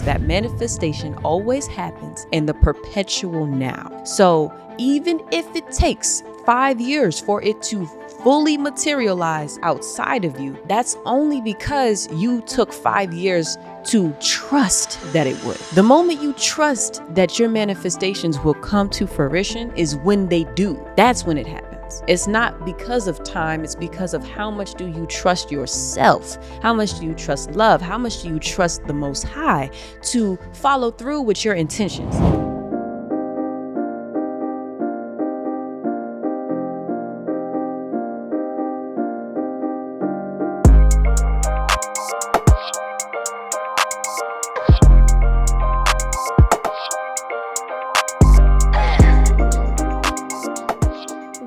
that manifestation always happens in the perpetual now. So even if it takes 5 years for it to fully materialize outside of you, that's only because you took 5 years to trust that it would. The moment you trust that your manifestations will come to fruition is when they do. That's when it happens. It's not because of time, it's because of how much do you trust yourself? How much do you trust love? How much do you trust the Most High to follow through with your intentions?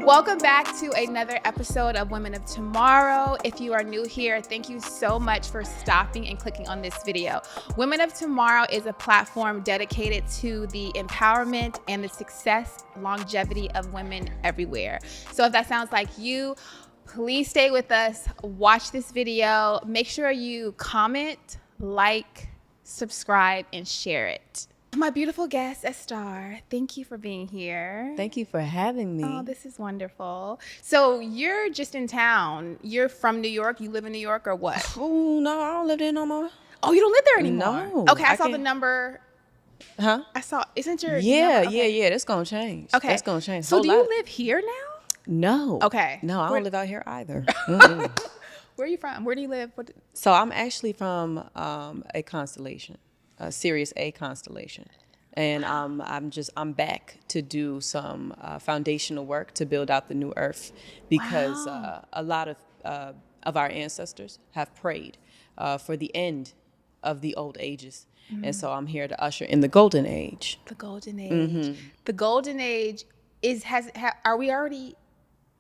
Welcome back to another episode of Women of Tomorrow. If you are new here, thank you so much for stopping and clicking on this video. Women of Tomorrow is a platform dedicated to the empowerment and the success, longevity of women everywhere. So if that sounds like you, please stay with us, watch this video, make sure you comment, like, subscribe, and share it. My beautiful guest, Estar, thank you for being here. Thank you for having me. Oh, this is wonderful. So you're just in town. You're from New York. You live in New York or what? Oh, no, I don't live there no more. Oh, you don't live there anymore? No. Okay, I saw the number. Huh? I saw, isn't your Yeah, number? Okay. yeah, that's going to change. Okay. That's going to change. So do you live here now? No. Okay. No, I Where- don't live out here either. Where are you from? Where do you live? So I'm actually from a constellation, a Sirius A constellation. And I'm back to do some foundational work to build out the new earth because a lot of our ancestors have prayed for the end of the old ages. Mm-hmm. And so I'm here to usher in the golden age. The golden age. Mm-hmm. The golden age are we already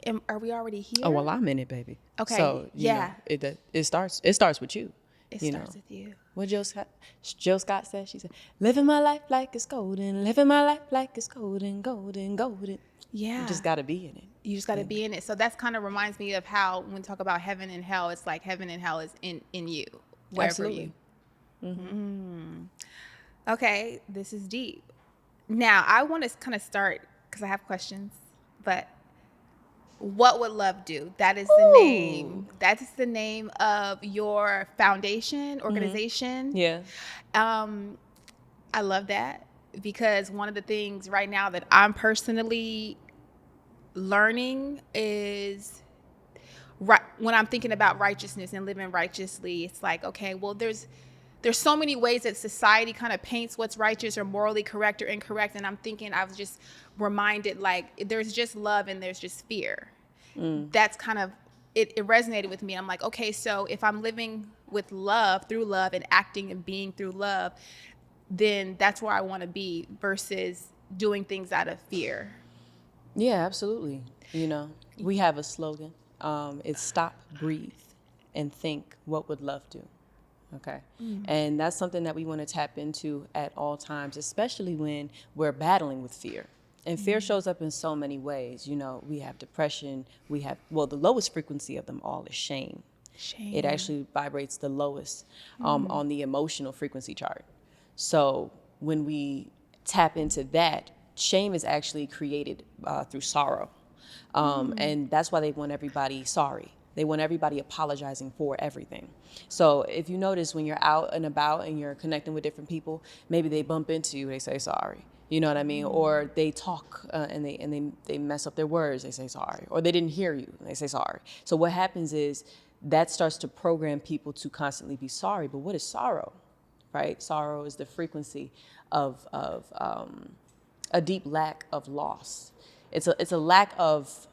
here? Oh, well, I'm in it, baby. Okay. So, you know, it starts with you. It starts with you. What Jill Scott said, she said, living my life like it's golden, living my life like it's golden, golden, golden. Yeah. You just got to be in it. You just got to be in it. So that's kind of reminds me of how when we talk about heaven and hell, it's like heaven and hell is in you, wherever Absolutely. you. Mm-hmm. Okay, this is deep. Now, I want to kind of start, because I have questions, but what would love do? That is the name. That is the name of your foundation, organization. Yeah. I love that because one of the things right now that I'm personally learning is when I'm thinking about righteousness and living righteously, it's like, okay, well, there's so many ways that society kind of paints what's righteous or morally correct or incorrect. And I'm thinking, I was just reminded, like, there's just love and there's just fear. That's kind of, it resonated with me. I'm like, okay, so if I'm living with love, through love, and acting and being through love, then that's where I want to be versus doing things out of fear. Yeah, absolutely. You know, we have a slogan. It's stop, breathe, and think, what would love do? Okay. And that's something that we want to tap into at all times, especially when we're battling with fear. And fear shows up in so many ways. You know, we have depression. We have, well, the lowest frequency of them all is shame. Shame. It actually vibrates the lowest on the emotional frequency chart. So when we tap into that, shame is actually created through sorrow. And that's why they want everybody sorry. They want everybody apologizing for everything. So if you notice when you're out and about and you're connecting with different people, maybe they bump into you, they say sorry. You know what I mean? Or they talk and they mess up their words, they say sorry. Or they didn't hear you, they say sorry. So what happens is that starts to program people to constantly be sorry. But what is sorrow, right? Sorrow is the frequency of a deep lack of loss. It's a lack of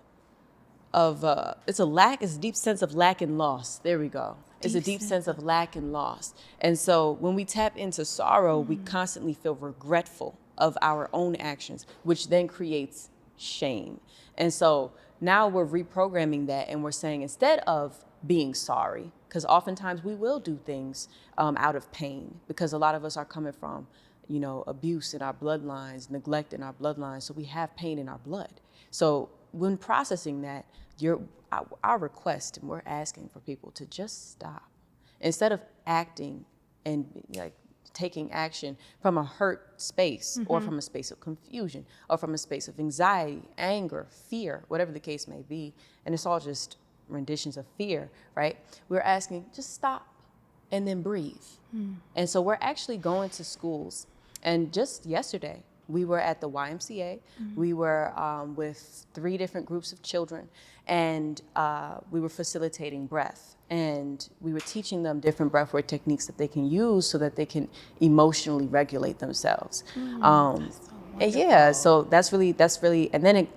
it's a deep sense of lack and loss. There we go. It's a deep sense of lack and loss. And so when we tap into sorrow, we constantly feel regretful of our own actions, which then creates shame. And so now we're reprogramming that and we're saying, instead of being sorry, because oftentimes we will do things out of pain, because a lot of us are coming from, you know, abuse in our bloodlines, neglect in our bloodlines. So we have pain in our blood. So when processing that, our request, and we're asking for people to just stop. Instead of acting and like taking action from a hurt space or from a space of confusion or from a space of anxiety, anger, fear, whatever the case may be. And it's all just renditions of fear, right? We're asking, just stop and then breathe. And so we're actually going to schools. And just yesterday, we were at the YMCA. We were with 3 different groups of children, and we were facilitating breath. And we were teaching them different breathwork techniques that they can use so that they can emotionally regulate themselves. And yeah, so that's really, and then it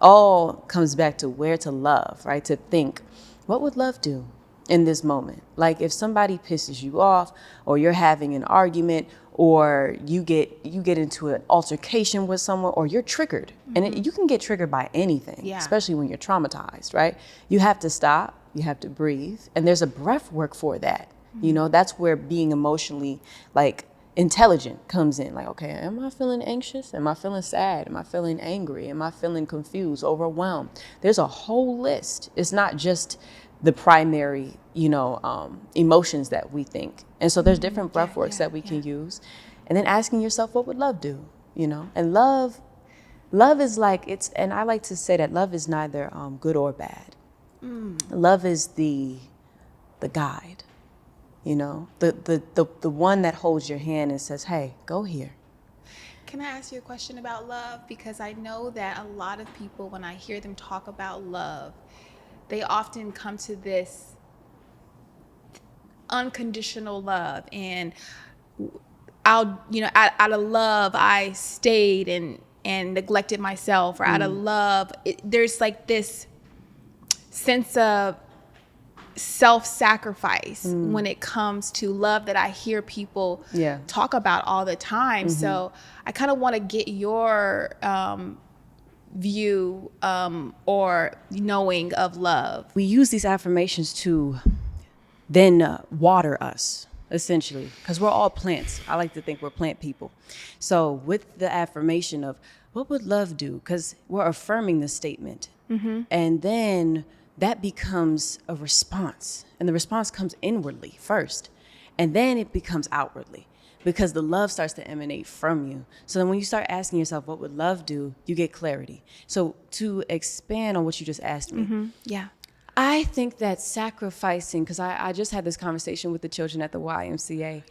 all comes back to where to love, right? To think, what would love do in this moment? Like if somebody pisses you off, or you're having an argument, or you get into an altercation with someone, or you're triggered, and you can get triggered by anything, especially when you're traumatized, right? You have to stop, you have to breathe, and there's a breath work for that. You know, that's where being emotionally like intelligent comes in. Like, okay, am I feeling anxious? Am I feeling sad? Am I feeling angry? Am I feeling confused, overwhelmed? There's a whole list. It's not just the primary, emotions that we think. And so there's different breath works that we can use. And then asking yourself, what would love do? And love is like, and I like to say that love is neither good or bad. Love is the guide, the one that holds your hand and says, hey, go here. Can I ask you a question about love? Because I know that a lot of people, when I hear them talk about love, they often come to this unconditional love, and out of love I stayed and neglected myself, or out of love there's like this sense of self-sacrifice when it comes to love that I hear people talk about all the time. So I kind of want to get your view or knowing of love. We use these affirmations to then water us, essentially, because we're all plants. I like to think we're plant people. So with the affirmation of what would love do, because we're affirming the statement, and then that becomes a response, and the response comes inwardly first, and then it becomes outwardly, because the love starts to emanate from you. So then when you start asking yourself, what would love do, you get clarity. So to expand on what you just asked me, I think that sacrificing, because I just had this conversation with the children at the YMCA.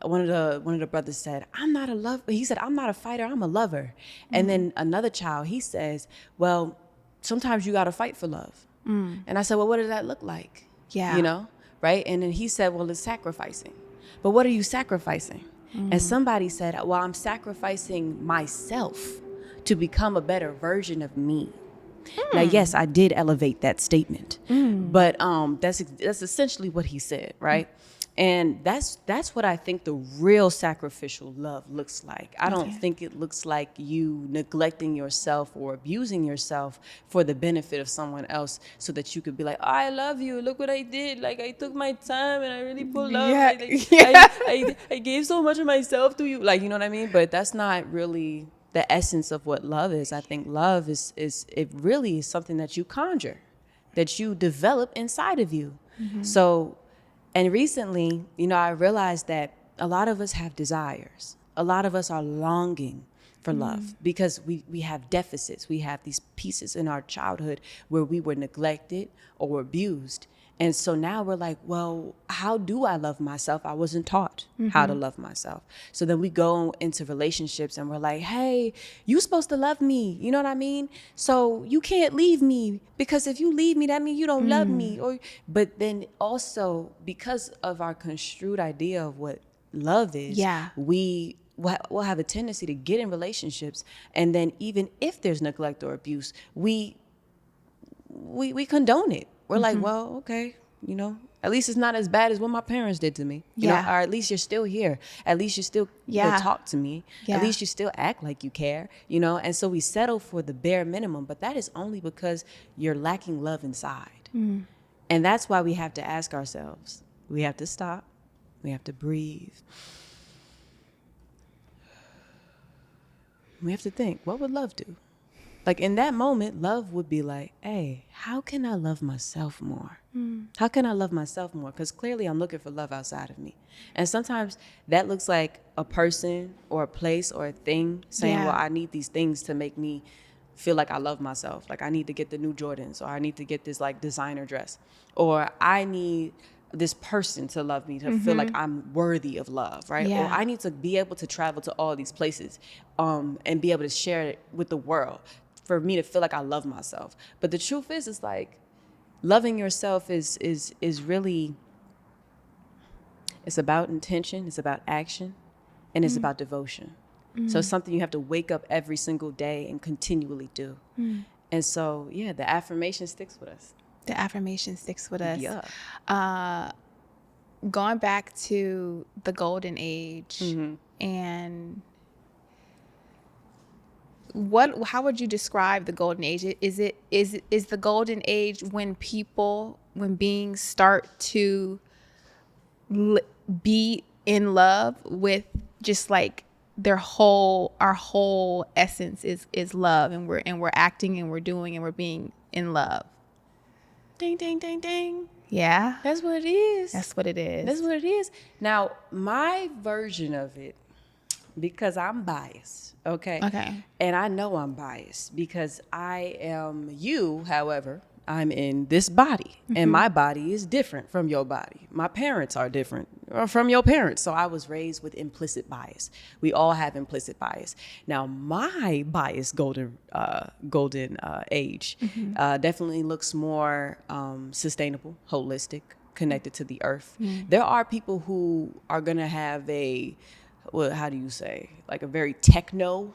One of the brothers said, I'm not a lover. He said, I'm not a fighter, I'm a lover. And then another child, he says, well, sometimes you got to fight for love. And I said, well, what does that look like? Right? And then he said, well, it's sacrificing. But what are you sacrificing? And somebody said, well, I'm sacrificing myself to become a better version of me. Now, yes, I did elevate that statement, but that's essentially what he said, right? And that's what I think the real sacrificial love looks like. I don't think it looks like you neglecting yourself or abusing yourself for the benefit of someone else so that you could be like, oh, I love you. Look what I did. Like, I took my time and I really pulled up. I gave so much of myself to you. Like, you know what I mean? But that's not really the essence of what love is. I think love is it really is something that you conjure, that you develop inside of you. So, and recently, I realized that a lot of us have desires. A lot of us are longing for love because we have deficits. We have these pieces in our childhood where we were neglected or abused. And so now we're like, well, how do I love myself? I wasn't taught how to love myself. So then we go into relationships and we're like, hey, you're supposed to love me. You know what I mean? So you can't leave me, because if you leave me, that means you don't love me. But then also, because of our construed idea of what love is, we'll have a tendency to get in relationships. And then even if there's neglect or abuse, we condone it. We're like, well, okay, at least it's not as bad as what my parents did to me. Or at least you're still here. At least you still talk to me. At least you still act like you care, And so we settle for the bare minimum, but that is only because you're lacking love inside. And that's why we have to ask ourselves. We have to stop. We have to breathe. We have to think, what would love do? Like in that moment, love would be like, hey, how can I love myself more? How can I love myself more? Because clearly I'm looking for love outside of me. And sometimes that looks like a person or a place or a thing saying, Yeah. well, I need these things to make me feel like I love myself. Like I need to get the new Jordans, or I need to get this like designer dress, or I need this person to love me to feel like I'm worthy of love, right? Or Yeah. I need to be able to travel to all these places and be able to share it with the world for me to feel like I love myself. But the truth is, it's like loving yourself is really, it's about intention, it's about action, and it's about devotion. So it's something you have to wake up every single day and continually do. And so, yeah, the affirmation sticks with us. The affirmation sticks with us. Yeah. Going back to the golden age, and how would you describe the golden age? Is the golden age when beings start to be in love with just like our whole essence is love, and we're acting and we're doing and we're being in love. Ding, ding, ding, ding. Yeah. That's what it is. That's what it is. That's what it is. Now, my version of it, because I'm biased, okay? Okay. And I know I'm biased because I am you, however, I'm in this body, and my body is different from your body. My parents are different from your parents. So I was raised with implicit bias. We all have implicit bias. Now, my bias golden age definitely looks more sustainable, holistic, connected to the earth. There are people who are going to have how do you say, like a very techno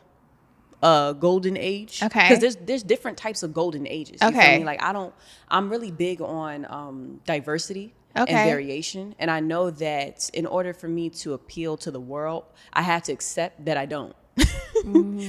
golden age. Okay. Because there's different types of golden ages. You feel Okay. me? Like I'm really big on diversity Okay. and variation. And I know that in order for me to appeal to the world, I have to accept that I don't.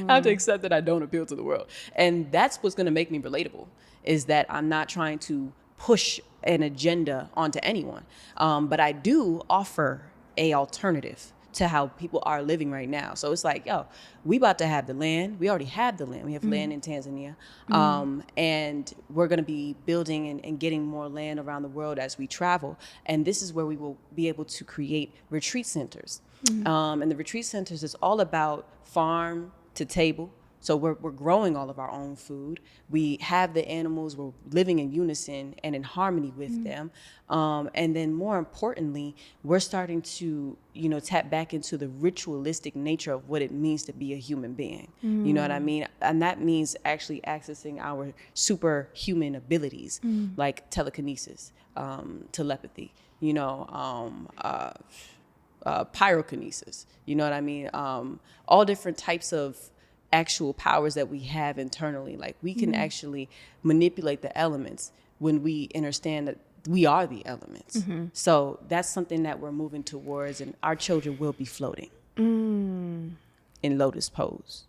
I have to accept that I don't appeal to the world. And that's what's going to make me relatable, is that I'm not trying to push an agenda onto anyone. But I do offer a alternative to how people are living right now. So it's like, yo, we about to have the land. We already have the land. We have land in Tanzania. And we're going to be building and getting more land around the world as we travel. And this is where we will be able to create retreat centers. And the retreat centers is all about farm to table. So we're growing all of our own food. We have the animals. We're living in unison and in harmony with them. And then more importantly, we're starting to, tap back into the ritualistic nature of what it means to be a human being. You know what I mean? And that means actually accessing our superhuman abilities, like telekinesis, telepathy, pyrokinesis. You know what I mean? All different types of actual powers that we have internally. Like we can actually manipulate the elements when we understand that we are the elements. So that's something that we're moving towards, and our children will be floating in lotus pose.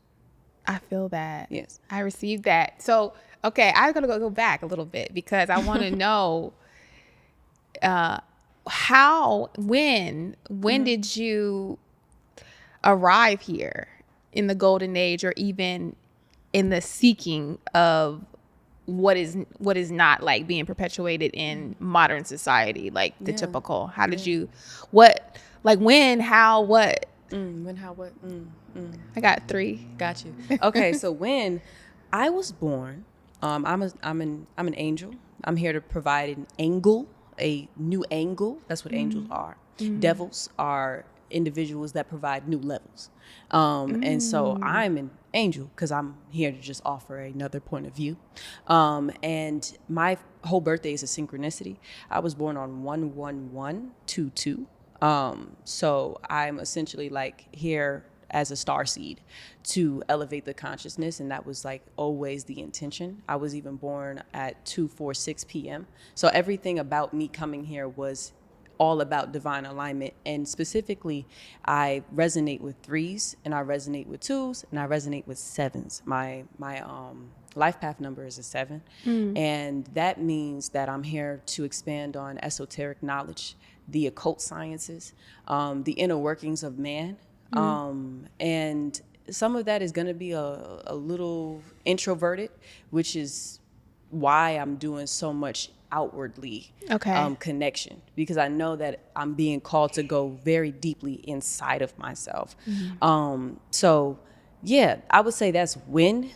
I feel that. Yes. I received that. So, okay, I'm going to go back a little bit because I want to know when did you arrive here in the golden age, or even in the seeking of what is not like being perpetuated in modern society, like the typical? How did you, when, how, what? When, how, what? I got 3. Got you. Okay, so when I was born, I'm an angel. I'm here to provide a new angle. That's what angels are. Devils are individuals that provide new levels. And so I'm an angel because I'm here to just offer another point of view. And my whole birthday is a synchronicity. I was born on 1/11/22. So I'm essentially like here as a star seed to elevate the consciousness, and that was like always the intention. I was even born at 2:46 p.m. So everything about me coming here was all about divine alignment, and specifically I resonate with 3s, and I resonate with 2s, and I resonate with 7s. My life path number is a 7, and that means that I'm here to expand on esoteric knowledge, the occult sciences, the inner workings of man, and some of that is going to be a little introverted, which is why I'm doing so much outwardly connection, because I know that I'm being called to go very deeply inside of myself. So yeah, I would say that's when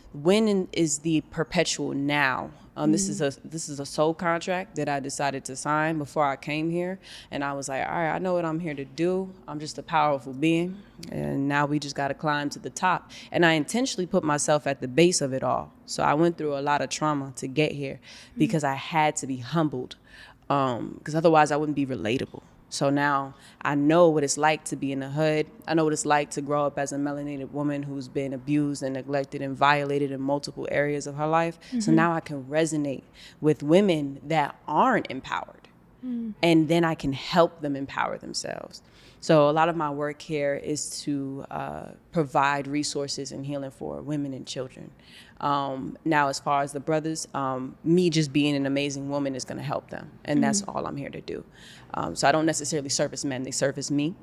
is the perpetual now. This is a soul contract that I decided to sign before I came here, and I was like, all right, I know what I'm here to do. I'm just a powerful being, and now we just got to climb to the top. And I intentionally put myself at the base of it all. So I went through a lot of trauma to get here because I had to be humbled, because otherwise I wouldn't be relatable. So now I know what it's like to be in the hood. I know what it's like to grow up as a melanated woman who's been abused and neglected and violated in multiple areas of her life. So now I can resonate with women that aren't empowered. And then I can help them empower themselves. So a lot of my work here is to provide resources and healing for women and children. Now, as far as the brothers, me just being an amazing woman is going to help them. And that's all I'm here to do. So I don't necessarily service men, they service me.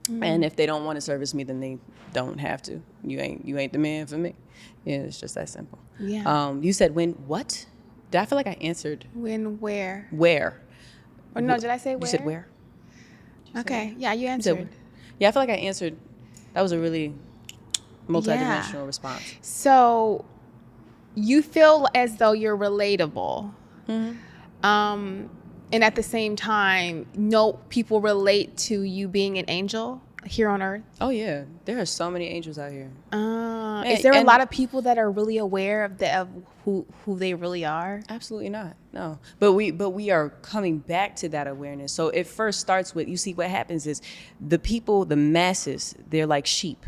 And if they don't want to service me, then they don't have to. You ain't the man for me. Yeah, it's just that simple. Yeah. You said when, what? I feel like I answered. When, where? Where? Or no, did I say where? You said where? Okay. Yeah, you answered. Yeah, I feel like I answered. That was a really multidimensional response. So you feel as though you're relatable. And at the same time, no people relate to you being an angel here on earth. Oh yeah, there are so many angels out here. Is there a lot of people that are really aware of who they really are? Absolutely not. No, but we are coming back to that awareness. So it first starts with, you see, what happens is the people, the masses, they're like sheep,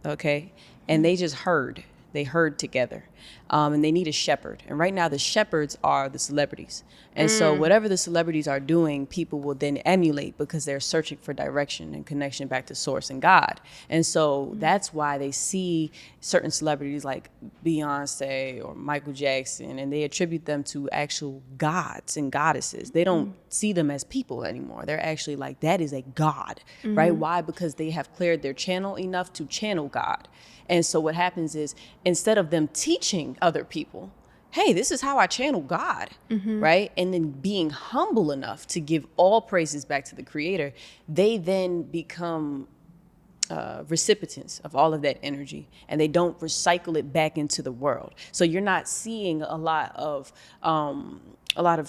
okay, and they just herd. They herd together, and they need a shepherd. And right now, the shepherds are the celebrities. And so whatever the celebrities are doing, people will then emulate because they're searching for direction and connection back to source and God. And so that's why they see certain celebrities like Beyonce or Michael Jackson, and they attribute them to actual gods and goddesses. They don't see them as people anymore. They're actually like, that is a god, right? Why? Because they have cleared their channel enough to channel God. And so what happens is, instead of them teaching other people, hey, this is how I channel God, right? And then being humble enough to give all praises back to the Creator, they then become recipients of all of that energy, and they don't recycle it back into the world. So you're not seeing a lot of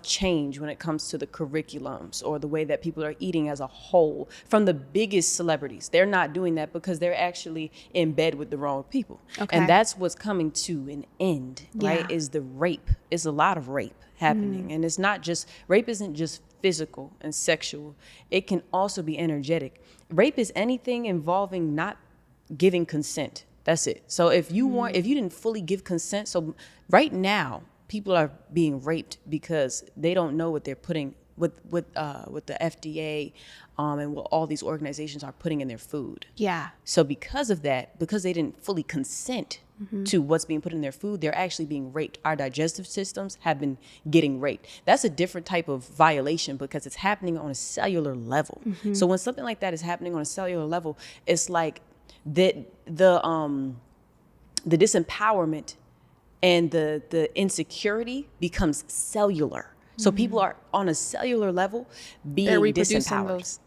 change when it comes to the curriculums or the way that people are eating as a whole from the biggest celebrities. They're not doing that because they're actually in bed with the wrong people. Okay. And that's what's coming to an end, right? Is the rape. It's a lot of rape happening. And it's not just, rape isn't just physical and sexual. It can also be energetic. Rape is anything involving not giving consent. That's it. So if you didn't fully give consent, so right now, people are being raped because they don't know what they're putting with the FDA and what all these organizations are putting in their food. Yeah. So because of that, because they didn't fully consent to what's being put in their food, they're actually being raped. Our digestive systems have been getting raped. That's a different type of violation because it's happening on a cellular level. So when something like that is happening on a cellular level, it's like the disempowerment and the insecurity becomes cellular. So people are on a cellular level being disempowered.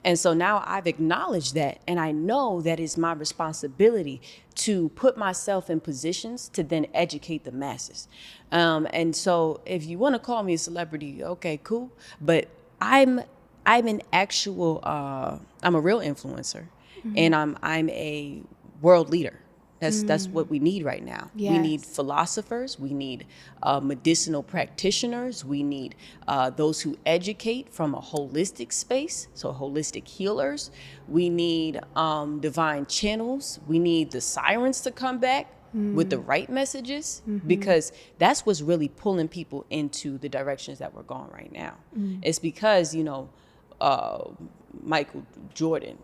And so now I've acknowledged that, and I know that it's my responsibility to put myself in positions to then educate the masses. And so if you want to call me a celebrity, okay, cool. But I'm an actual, I'm a real influencer, and I'm a world leader. That's what we need right now. Yes. We need philosophers. We need medicinal practitioners. We need those who educate from a holistic space, so holistic healers. We need divine channels. We need the sirens to come back with the right messages, because that's what's really pulling people into the directions that we're going right now. It's because, Michael Jordan,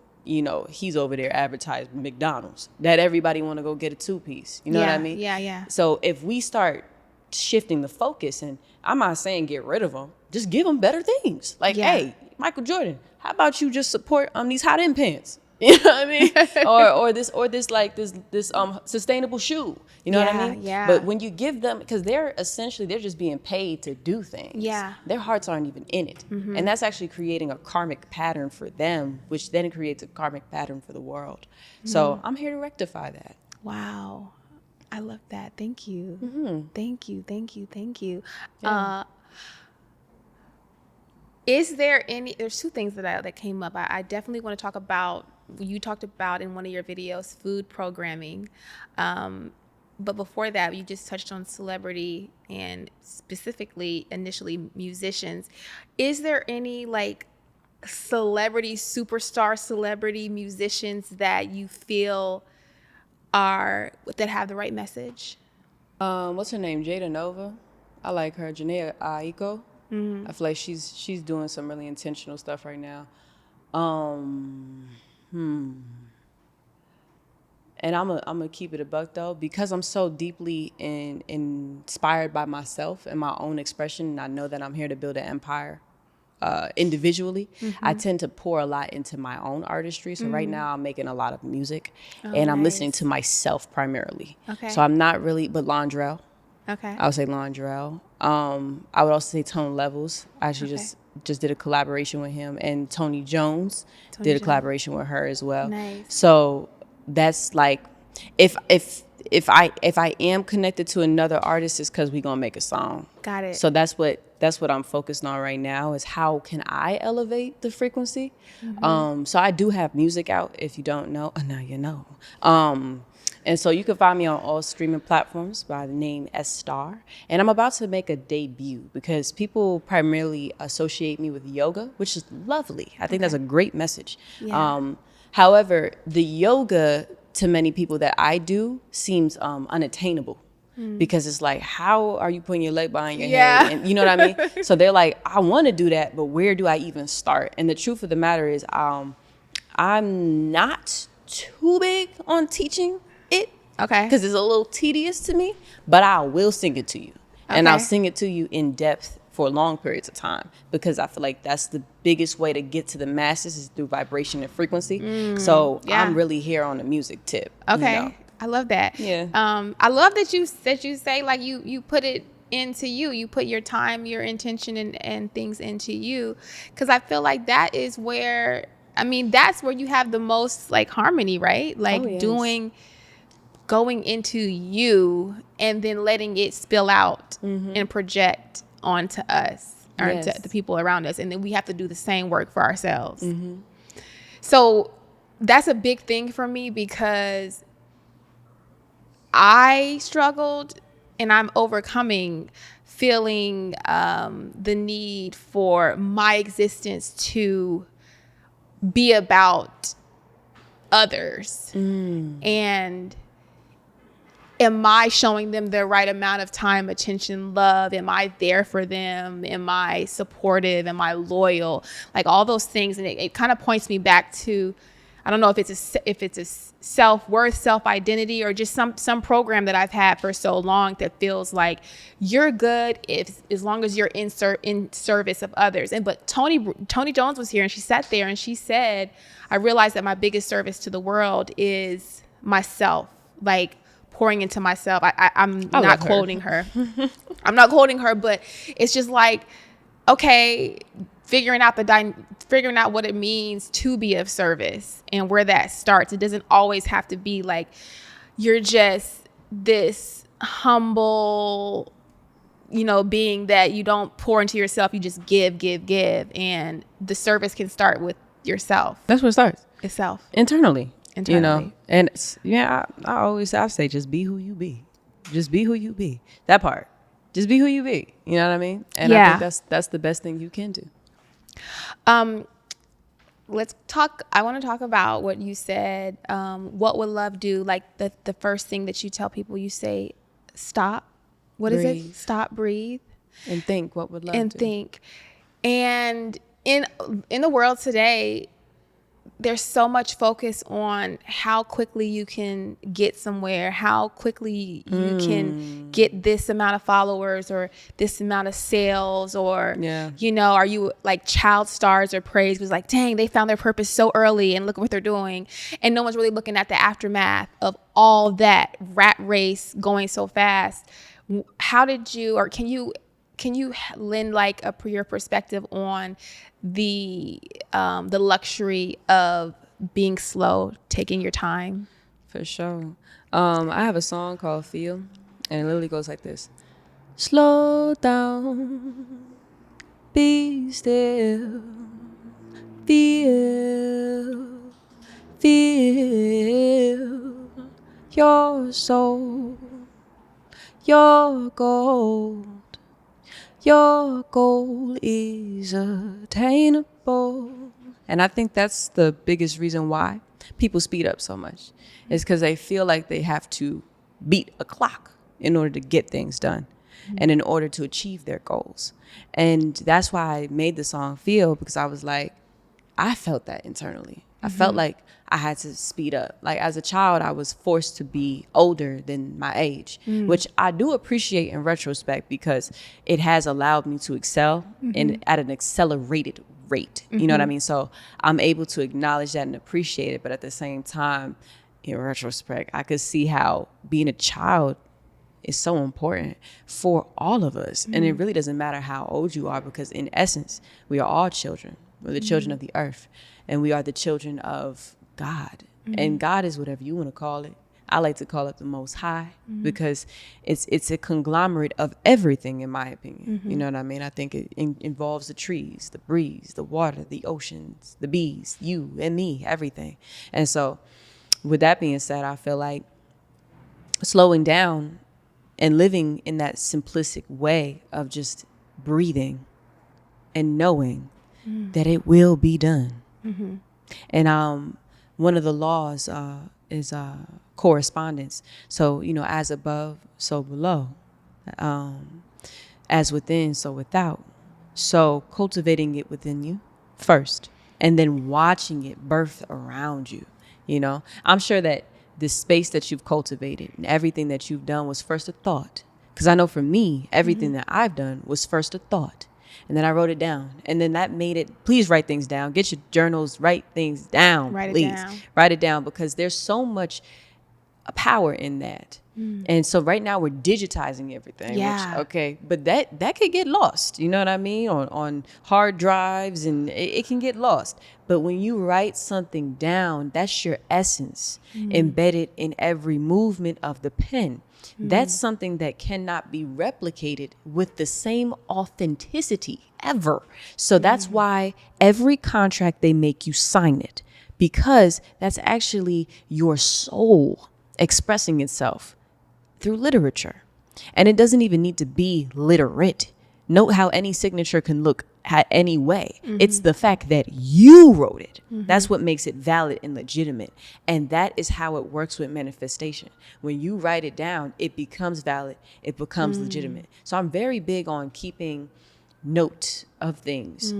he's over there advertising McDonald's, that everybody want to go get a 2-piece. You know what I mean? Yeah. So if we start shifting the focus, and I'm not saying get rid of them, just give them better things. Like, hey, Michael Jordan, how about you just support these hot end pants? You know what I mean? or this like this sustainable shoe. You know what I mean? Yeah. But when you give them, because they're just being paid to do things. Yeah. Their hearts aren't even in it. And that's actually creating a karmic pattern for them, which then creates a karmic pattern for the world. So I'm here to rectify that. Wow. I love that. Thank you. Thank you. Thank you. Thank you. Yeah. Is there there's two things that came up. I definitely want to talk about, you talked about in one of your videos, food programming. But before that, you just touched on celebrity and specifically initially musicians. Is there any like superstar celebrity musicians that you feel that have the right message? What's her name? Jada Nova. I like her. Janae Aiko. I feel like she's doing some really intentional stuff right now. And I'm gonna keep it a buck though, because I'm so deeply inspired by myself and my own expression, and I know that I'm here to build an empire individually. I tend to pour a lot into my own artistry. So right now I'm making a lot of music, and I'm listening to myself primarily. Okay. So I'm not really, but Londrell. Okay. I would say Londrell. I would also say Tone Levels. I actually just did a collaboration with him, and Tony Jones did a collaboration with her as well. Nice. So that's like, if I am connected to another artist, it's because we're gonna make a song. Got it. So that's what I'm focused on right now, is how can I elevate the frequency. So I do have music out. If you don't know, now you know. And so you can find me on all streaming platforms by the name Estar. And I'm about to make a debut because people primarily associate me with yoga, which is lovely. I think that's a great message. Yeah. However, the yoga to many people that I do seems unattainable. Because it's like, how are you putting your leg behind your head? And you know what I mean? So they're like, I want to do that, but where do I even start? And the truth of the matter is, I'm not too big on teaching it. Okay. Because it's a little tedious to me, but I will sing it to you. And I'll sing it to you in depth for long periods of time, because I feel like that's the biggest way to get to the masses is through vibration and frequency. So I'm really here on the music tip. Okay. You know? I love that. Yeah. I love that you say like you put it into you. You put your time, your intention and things into you. Because I feel like that is where, that's where you have the most like harmony, right? Like going into you and then letting it spill out and project onto us or to the people around us. And then we have to do the same work for ourselves. So that's a big thing for me, because I struggled and I'm overcoming feeling the need for my existence to be about others. And am I showing them the right amount of time, attention, love? Am I there for them? Am I supportive? Am I loyal? Like all those things. And it kind of points me back to, I don't know if it's a self-worth, self-identity, or just some program that I've had for so long that feels like you're good as long as you're in service of others. But Tony Jones was here, and she sat there and she said, I realized that my biggest service to the world is myself, like pouring into myself. I'm not quoting her. I'm not quoting her, but it's just like, okay, figuring out what it means to be of service and where that starts. It doesn't always have to be like you're just this humble, being that you don't pour into yourself. You just give. And the service can start with yourself. That's where it starts. Itself. Internally. And I say just be who you be. Just be who you be. That part. Just be who you be. You know what I mean? And I think that's the best thing you can do. Let's talk. I want to talk about what you said. What would love do? Like the first thing that you tell people, you say, stop. What is it? Stop, breathe. And think. What would love do? And think. And in the world today, there's so much focus on how quickly you can get somewhere, how quickly you can get this amount of followers or this amount of sales, or, Yeah. you know, are you like child stars or praise? Was like, dang, they found their purpose so early and look what they're doing. And no one's really looking at the aftermath of all that rat race going so fast. How did you, or can you lend like your perspective on the luxury of being slow, taking your time? For sure. I have a song called Feel, and it literally goes like this. Slow down, be still, feel your soul, your gold. Your goal is attainable. And I think that's the biggest reason why people speed up so much. Is because they feel like they have to beat a clock in order to get things done and in order to achieve their goals. And that's why I made the song Feel, because I was like, I felt that internally. I felt like I had to speed up. Like as a child, I was forced to be older than my age, which I do appreciate in retrospect, because it has allowed me to excel and at an accelerated rate. You know what I mean? So I'm able to acknowledge that and appreciate it. But at the same time, in retrospect, I could see how being a child is so important for all of us. And it really doesn't matter how old you are, because in essence, we are all children. We're the children of the earth, and we are the children of God. And God is whatever you want to call it. I like to call it the Most High, because it's a conglomerate of everything, in my opinion. You know what I mean? I think it involves the trees, the breeze, the water, the oceans, the bees, you and me, everything. And so with that being said, I feel like slowing down and living in that simplistic way of just breathing and knowing that it will be done. And one of the laws is correspondence. So, you know, as above, so below. As within, so without. So cultivating it within you first, and then watching it birth around you. You know, I'm sure that the space that you've cultivated and everything that you've done was first a thought. Because I know for me, everything that I've done was first a thought. And then I wrote it down. And then that made it, please write things down. Get your journals, write things down, please. Write it down, because there's so much power in that. And so right now we're digitizing everything. Yeah. Which, okay. But that could get lost. You know what I mean? On hard drives, and it can get lost. But when you write something down, that's your essence embedded in every movement of the pen. That's something that cannot be replicated with the same authenticity ever. So that's why every contract they make you sign it, because that's actually your soul expressing itself through literature. And it doesn't even need to be literate. Note how any signature can look any way. It's the fact that you wrote it. That's what makes it valid and legitimate. And that is how it works with manifestation. When you write it down, it becomes valid. It becomes legitimate. So I'm very big on keeping note of things,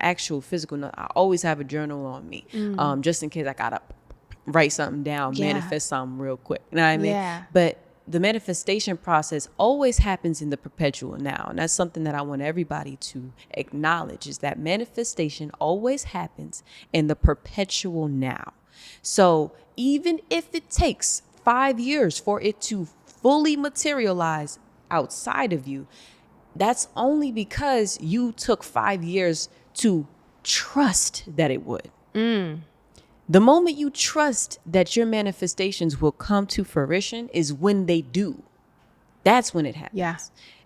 actual physical note. I always have a journal on me, just in case I gotta write something down, manifest something real quick. You know what I mean? Yeah. But the manifestation process always happens in the perpetual now. And that's something that I want everybody to acknowledge, is that manifestation always happens in the perpetual now. So even if it takes 5 years for it to fully materialize outside of you, that's only because you took 5 years to trust that it would. The moment you trust that your manifestations will come to fruition is when they do. That's when it happens. Yeah.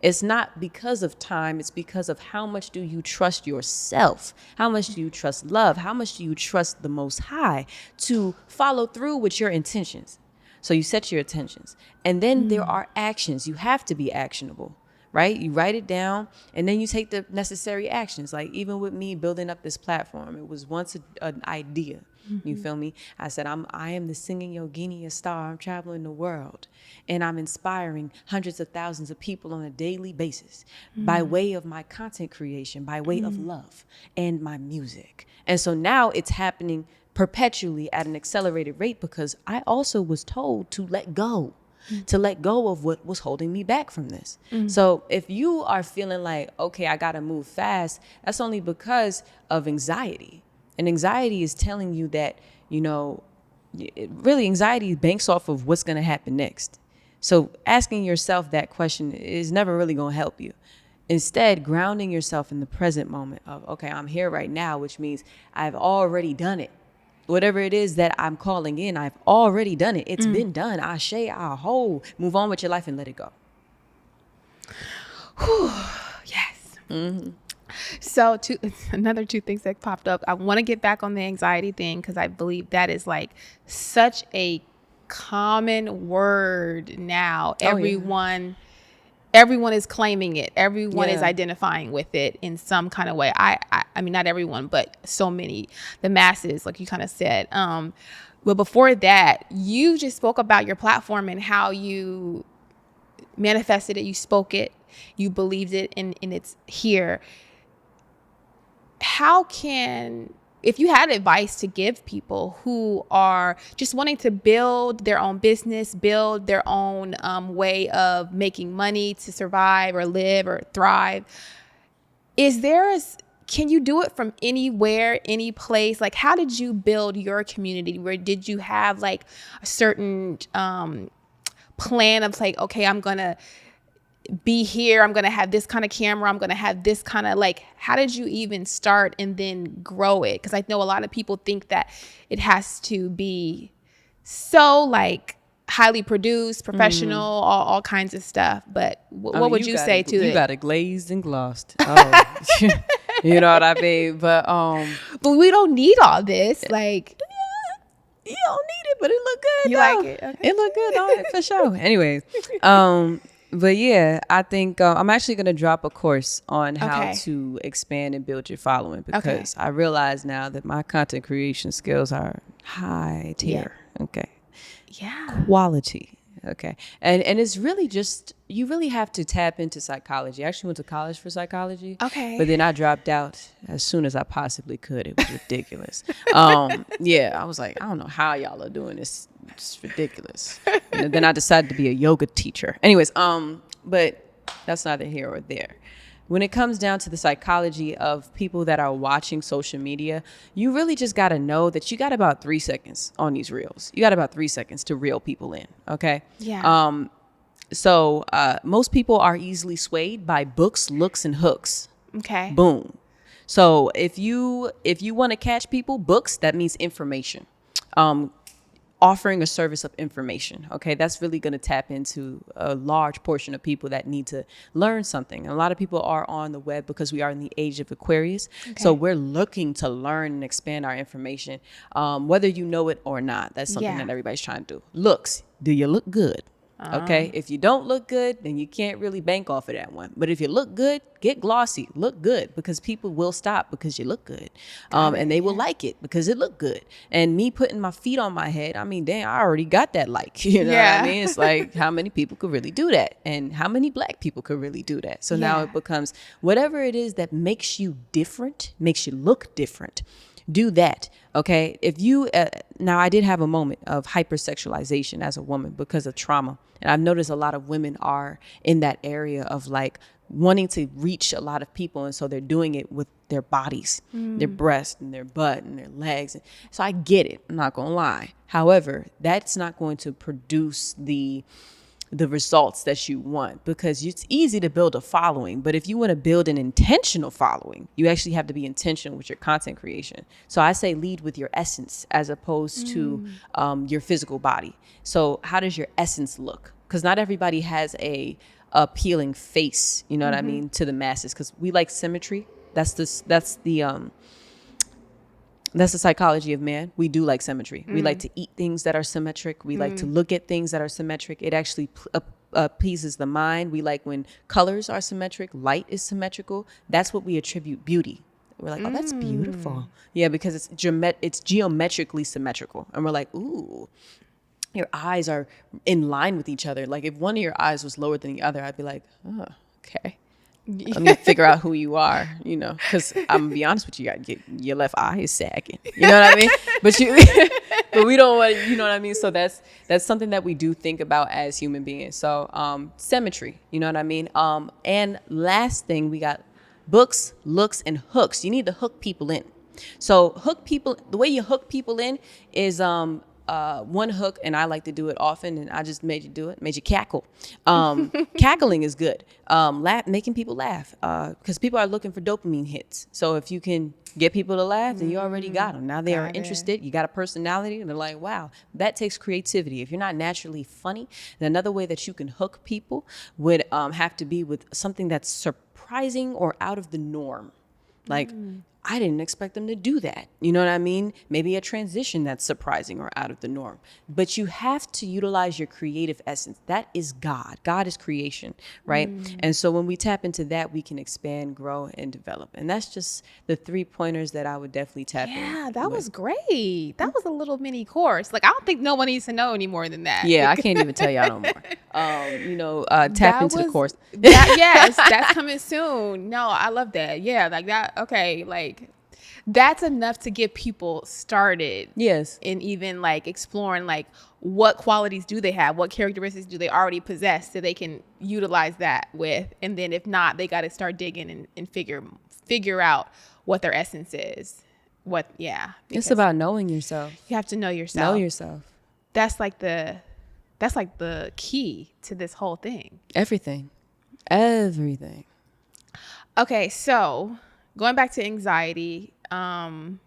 It's not because of time. It's because of how much do you trust yourself? How much do you trust love? How much do you trust the Most High to follow through with your intentions? So you set your intentions. And then there are actions. You have to be actionable, right? You write it down, and then you take the necessary actions. Like even with me building up this platform, it was once an idea. You feel me? I said, I am the singing yogini Estar. I'm traveling the world, and I'm inspiring hundreds of thousands of people on a daily basis by way of my content creation, by way of love and my music. And so now it's happening perpetually at an accelerated rate because I also was told to let go. To let go of what was holding me back from this. So if you are feeling like, okay, I got to move fast, that's only because of anxiety. And anxiety is telling you that, really anxiety banks off of what's going to happen next. So asking yourself that question is never really going to help you. Instead, grounding yourself in the present moment of, okay, I'm here right now, which means I've already done it. Whatever it is that I'm calling in, I've already done it. It's been done. Ashe, aho. Move on with your life and let it go. Whew, yes. So another two things that popped up. I want to get back on the anxiety thing because I believe that is like such a common word now. Everyone is claiming it. Everyone is identifying with it in some kind of way. I mean, not everyone, but so many, the masses, like you kind of said. But before that, you just spoke about your platform and how you manifested it. You spoke it, you believed it, and it's here. If you had advice to give people who are just wanting to build their own business, build their own way of making money to survive or live or thrive, can you do it from anywhere, any place? Like, how did you build your community? Where did you have like a certain plan of like, okay, I'm going to be here, I'm going to have this kind of camera, I'm going to have this kind of like, how did you even start and then grow it? Because I know a lot of people think that it has to be so like highly produced, professional, all kinds of stuff. But what would you say to it? You got it glazed and glossed. Oh. You know what I mean? But we don't need all this. Like, you don't need it, but it look good. You though. like it? Okay. It look good on it for sure. Anyways, but yeah, I think I'm actually going to drop a course on how to expand and build your following because I realize now that my content creation skills are high tier. Yeah. Okay. Yeah. Quality. Okay. And it's really just, you really have to tap into psychology. I actually went to college for psychology. Okay. But then I dropped out as soon as I possibly could. It was ridiculous. Yeah, I was like, I don't know how y'all are doing this. It's ridiculous. And then I decided to be a yoga teacher. Anyways, but that's neither here or there. When it comes down to the psychology of people that are watching social media, you really just got to know that you got about 3 seconds on these reels. You got about 3 seconds to reel people in. Okay. Yeah. So most people are easily swayed by books, looks, and hooks. Okay. Boom. So if you want to catch people, books, that means information. Offering a service of information. Okay. That's really going to tap into a large portion of people that need to learn something. And a lot of people are on the web because we are in the age of Aquarius. Okay. So we're looking to learn and expand our information, whether you know it or not. That's something that everybody's trying to do. Looks. Do you look good? Okay. If you don't look good, then you can't really bank off of that one. But if you look good, get glossy, look good, because people will stop because you look good. And they will like it because it looked good. And me putting my feet on my head, I mean, dang, I already got that like, you know what I mean? It's like, how many people could really do that? And how many Black people could really do that? So now it becomes whatever it is that makes you different, makes you look different. Do that. Okay. If you, now I did have a moment of hypersexualization as a woman because of trauma. And I've noticed a lot of women are in that area of like wanting to reach a lot of people. And so they're doing it with their bodies, their breasts and their butt and their legs. So I get it. I'm not going to lie. However, that's not going to produce the results that you want, because it's easy to build a following. But if you want to build an intentional following, you actually have to be intentional with your content creation. So I say lead with your essence as opposed to your physical body. So how does your essence look? Because not everybody has a appealing face, you know what I mean, to the masses, because we like symmetry. That's the psychology of man. We do like symmetry. We like to eat things that are symmetric. We like to look at things that are symmetric. It actually appeases the mind. We like when colors are symmetric, light is symmetrical. That's what we attribute beauty. We're like, oh, that's beautiful. Yeah, because it's geometrically symmetrical. And we're like, ooh, your eyes are in line with each other. Like if one of your eyes was lower than the other, I'd be like, oh, okay. Let me figure out who you are, because I'm gonna be honest with you, your left eye is sagging. You know what I mean? But we don't want, you know what I mean? So that's something that we do think about as human beings. So symmetry, you know what I mean? And last thing, we got books, looks, and hooks. You need to hook people in. So the way you hook people in is one hook, and I like to do it often, and I just made you cackle. Cackling is good. Making people laugh, because people are looking for dopamine hits. So if you can get people to laugh, then you already got them. Now they are interested. You got a personality, and they're like, wow, that takes creativity. If you're not naturally funny, then another way that you can hook people would have to be with something that's surprising or out of the norm. Like, I didn't expect them to do that. You know what I mean? Maybe a transition that's surprising or out of the norm. But you have to utilize your creative essence. That is God. God is creation, right? And so when we tap into that, we can expand, grow, and develop. And that's just the 3 pointers that I would definitely tap in. Yeah, that was great. That was a little mini course. Like, I don't think no one needs to know any more than that. Yeah, I can't even tell y'all no more. Tap into the course. Yes, that's coming soon. No, I love that. Yeah, like that. Okay, like that's enough to get people started. Yes. And even like exploring like what qualities do they have, what characteristics do they already possess, so they can utilize that with. And then if not, they got to start digging and figure out what their essence is. It's about knowing yourself. You have to know yourself. Know yourself. That's like the key to this whole thing. Everything. Okay, so going back to anxiety, and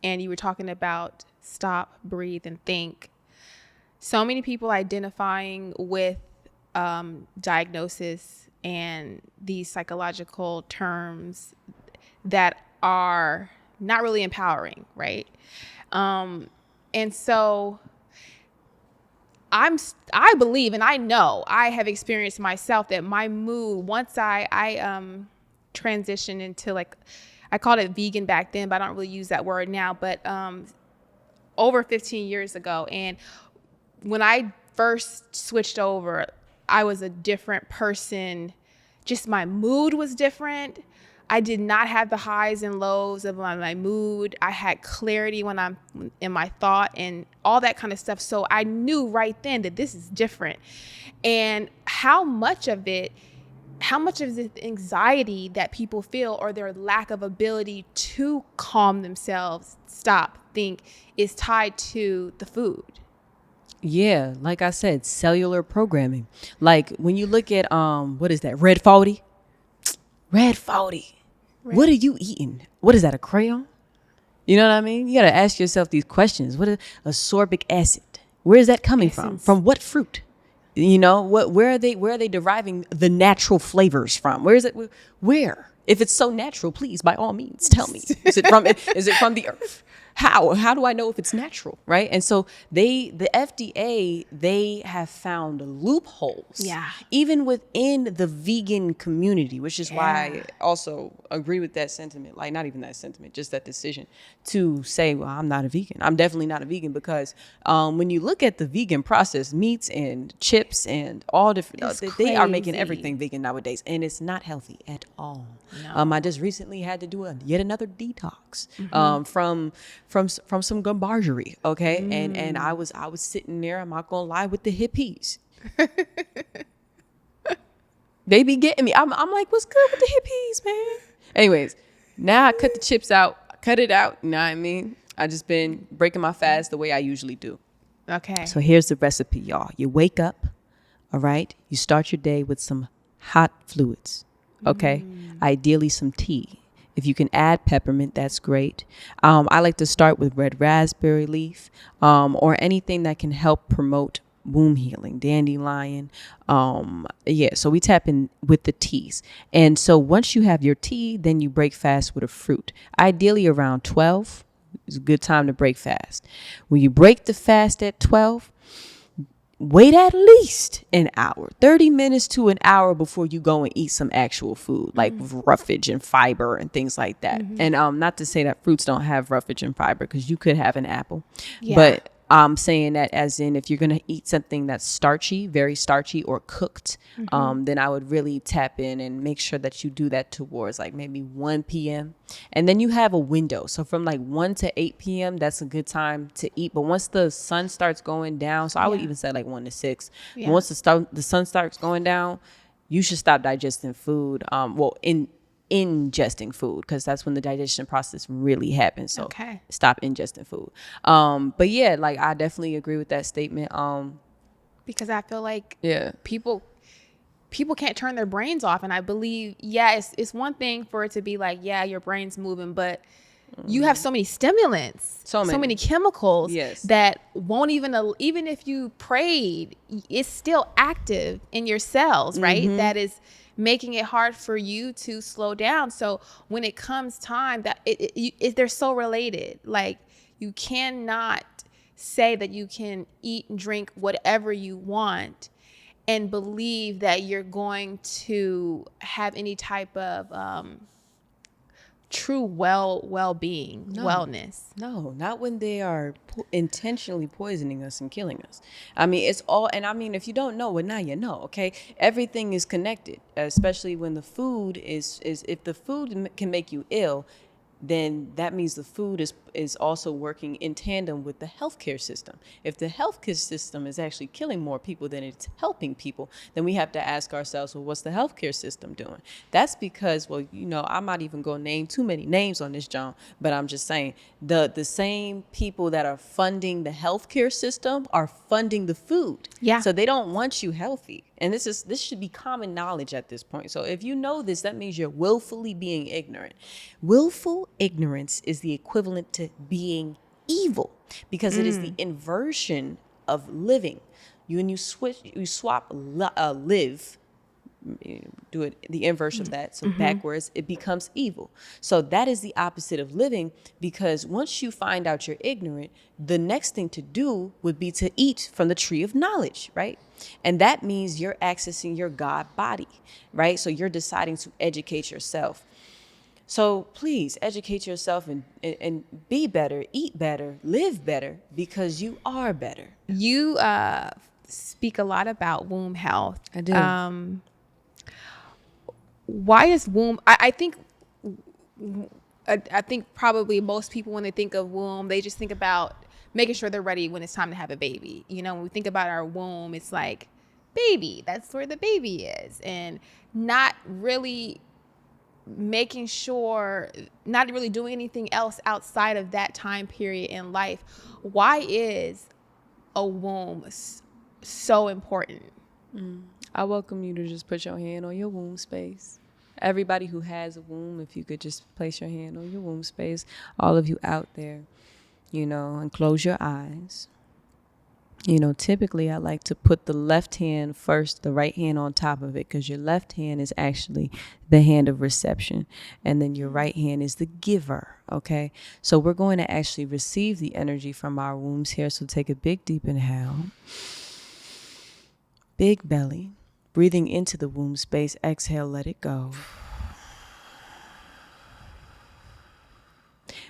you were talking about stop, breathe, and think. So many people identifying with diagnosis and these psychological terms that are not really empowering, right? And so I believe, and I know I have experienced myself, that my mood, once I transitioned into, like, I called it vegan back then, but I don't really use that word now, but over 15 years ago. And when I first switched over, I was a different person. Just my mood was different. I did not have the highs and lows of my mood. I had clarity when I'm in my thought and all that kind of stuff. So I knew right then that this is different. And how much of the anxiety that people feel, or their lack of ability to calm themselves, stop, think, is tied to the food. Yeah, like I said, cellular programming. Like when you look at what is that? Red 40. What are you eating? What is that? A crayon? You know what I mean? You got to ask yourself these questions. What is ascorbic acid? Where is that coming from? From what fruit? You know, where are they deriving the natural flavors from? Where is it? Where? If it's so natural, please, by all means, tell me. Is it from the earth? How do I know if it's natural, right? And so the FDA, they have found loopholes, even within the vegan community, which is why I also agree with that sentiment, like not even that sentiment, just that decision to say, well, I'm not a vegan. I'm definitely not a vegan, because when you look at the vegan processed meats and chips and all different, they are making everything vegan nowadays, and it's not healthy at all. No. I just recently had to do yet another detox from some garbagery, okay? And I was sitting there, I'm not gonna lie, with the hippies. They be getting me. I'm like, what's good with the hippies, man? Anyways, now I cut the chips out, cut it out, you know what I mean? I just been breaking my fast the way I usually do. Okay. So here's the recipe, y'all. You wake up, all right? You start your day with some hot fluids, okay? Ideally some tea. If you can add peppermint, that's great. I like to start with red raspberry leaf, or anything that can help promote womb healing, dandelion. So we tap in with the teas. And so once you have your tea, then you break fast with a fruit. Ideally around 12 is a good time to break fast. When you break the fast at 12, wait at least an hour, 30 minutes to an hour before you go and eat some actual food, like with roughage and fiber and things like that. And not to say that fruits don't have roughage and fiber, because you could have an apple. Yeah. But I'm saying that as in, if you're going to eat something that's starchy, very starchy or cooked, then I would really tap in and make sure that you do that towards like maybe 1 p.m. And then you have a window. So from like 1 to 8 p.m., that's a good time to eat. But once the sun starts going down, so I would even say like 1 to 6. Yeah. Once the sun starts going down, you should stop digesting food. Ingesting food, because that's when the digestion process really happens. So stop ingesting food. But yeah, like I definitely agree with that statement. Because I feel like Yeah. people can't turn their brains off, and I believe it's one thing for it to be like, yeah, your brain's moving, but you have so many stimulants, so many chemicals that won't even if you prayed, it's still active in your cells, right? That is making it hard for you to slow down. So when it comes time that they're so related, like you cannot say that you can eat and drink whatever you want and believe that you're going to have any type of true well-being, wellness. No, not when they are intentionally poisoning us and killing us. I mean, it's all, and I mean, if you don't know, well, now you know, okay? Everything is connected, especially when the food is if the food can make you ill, then that means the food is also working in tandem with the healthcare system. If the healthcare system is actually killing more people than it's helping people, then we have to ask ourselves, well, what's the healthcare system doing? That's because, well, you know, I'm not even going to name too many names on this, John, but I'm just saying the same people that are funding the healthcare system are funding the food. Yeah. So they don't want you healthy. And this should be common knowledge at this point. So if you know this, that means you're willfully being ignorant. Willful ignorance is the equivalent to being evil, because it is the inversion of living. You swap live, do it the inverse of that, so backwards, it becomes evil. So that is the opposite of living, because once you find out you're ignorant, the next thing to do would be to eat from the tree of knowledge, right? And that means you're accessing your God body, right? So you're deciding to educate yourself. So please educate yourself and be better, eat better, live better, because you are better. You speak a lot about womb health. I do. Why is womb? I think probably most people, when they think of womb, they just think about making sure they're ready when it's time to have a baby. You know, when we think about our womb, it's like baby, that's where the baby is, and not really making sure, not really doing anything else outside of that time period in life. Why is a womb so important? I welcome you to just put your hand on your womb space. Everybody who has a womb, if you could just place your hand on your womb space, all of you out there, you know, and close your eyes. You know, typically I like to put the left hand first, the right hand on top of it, because your left hand is actually the hand of reception, and then your right hand is the giver, okay? So we're going to actually receive the energy from our wombs here. So take a big, deep inhale. Big belly. Breathing into the womb space, exhale, let it go.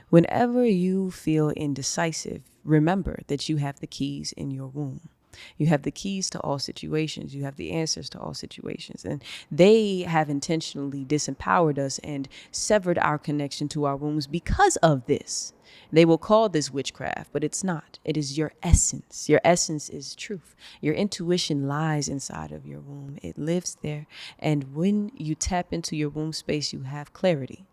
Whenever you feel indecisive, remember that you have the keys in your womb. You have the keys to all situations. You have the answers to all situations. And they have intentionally disempowered us and severed our connection to our wombs because of this. They will call this witchcraft, but it's not. It is your essence. Your essence is truth. Your intuition lies inside of your womb. It lives there. And when you tap into your womb space, you have clarity,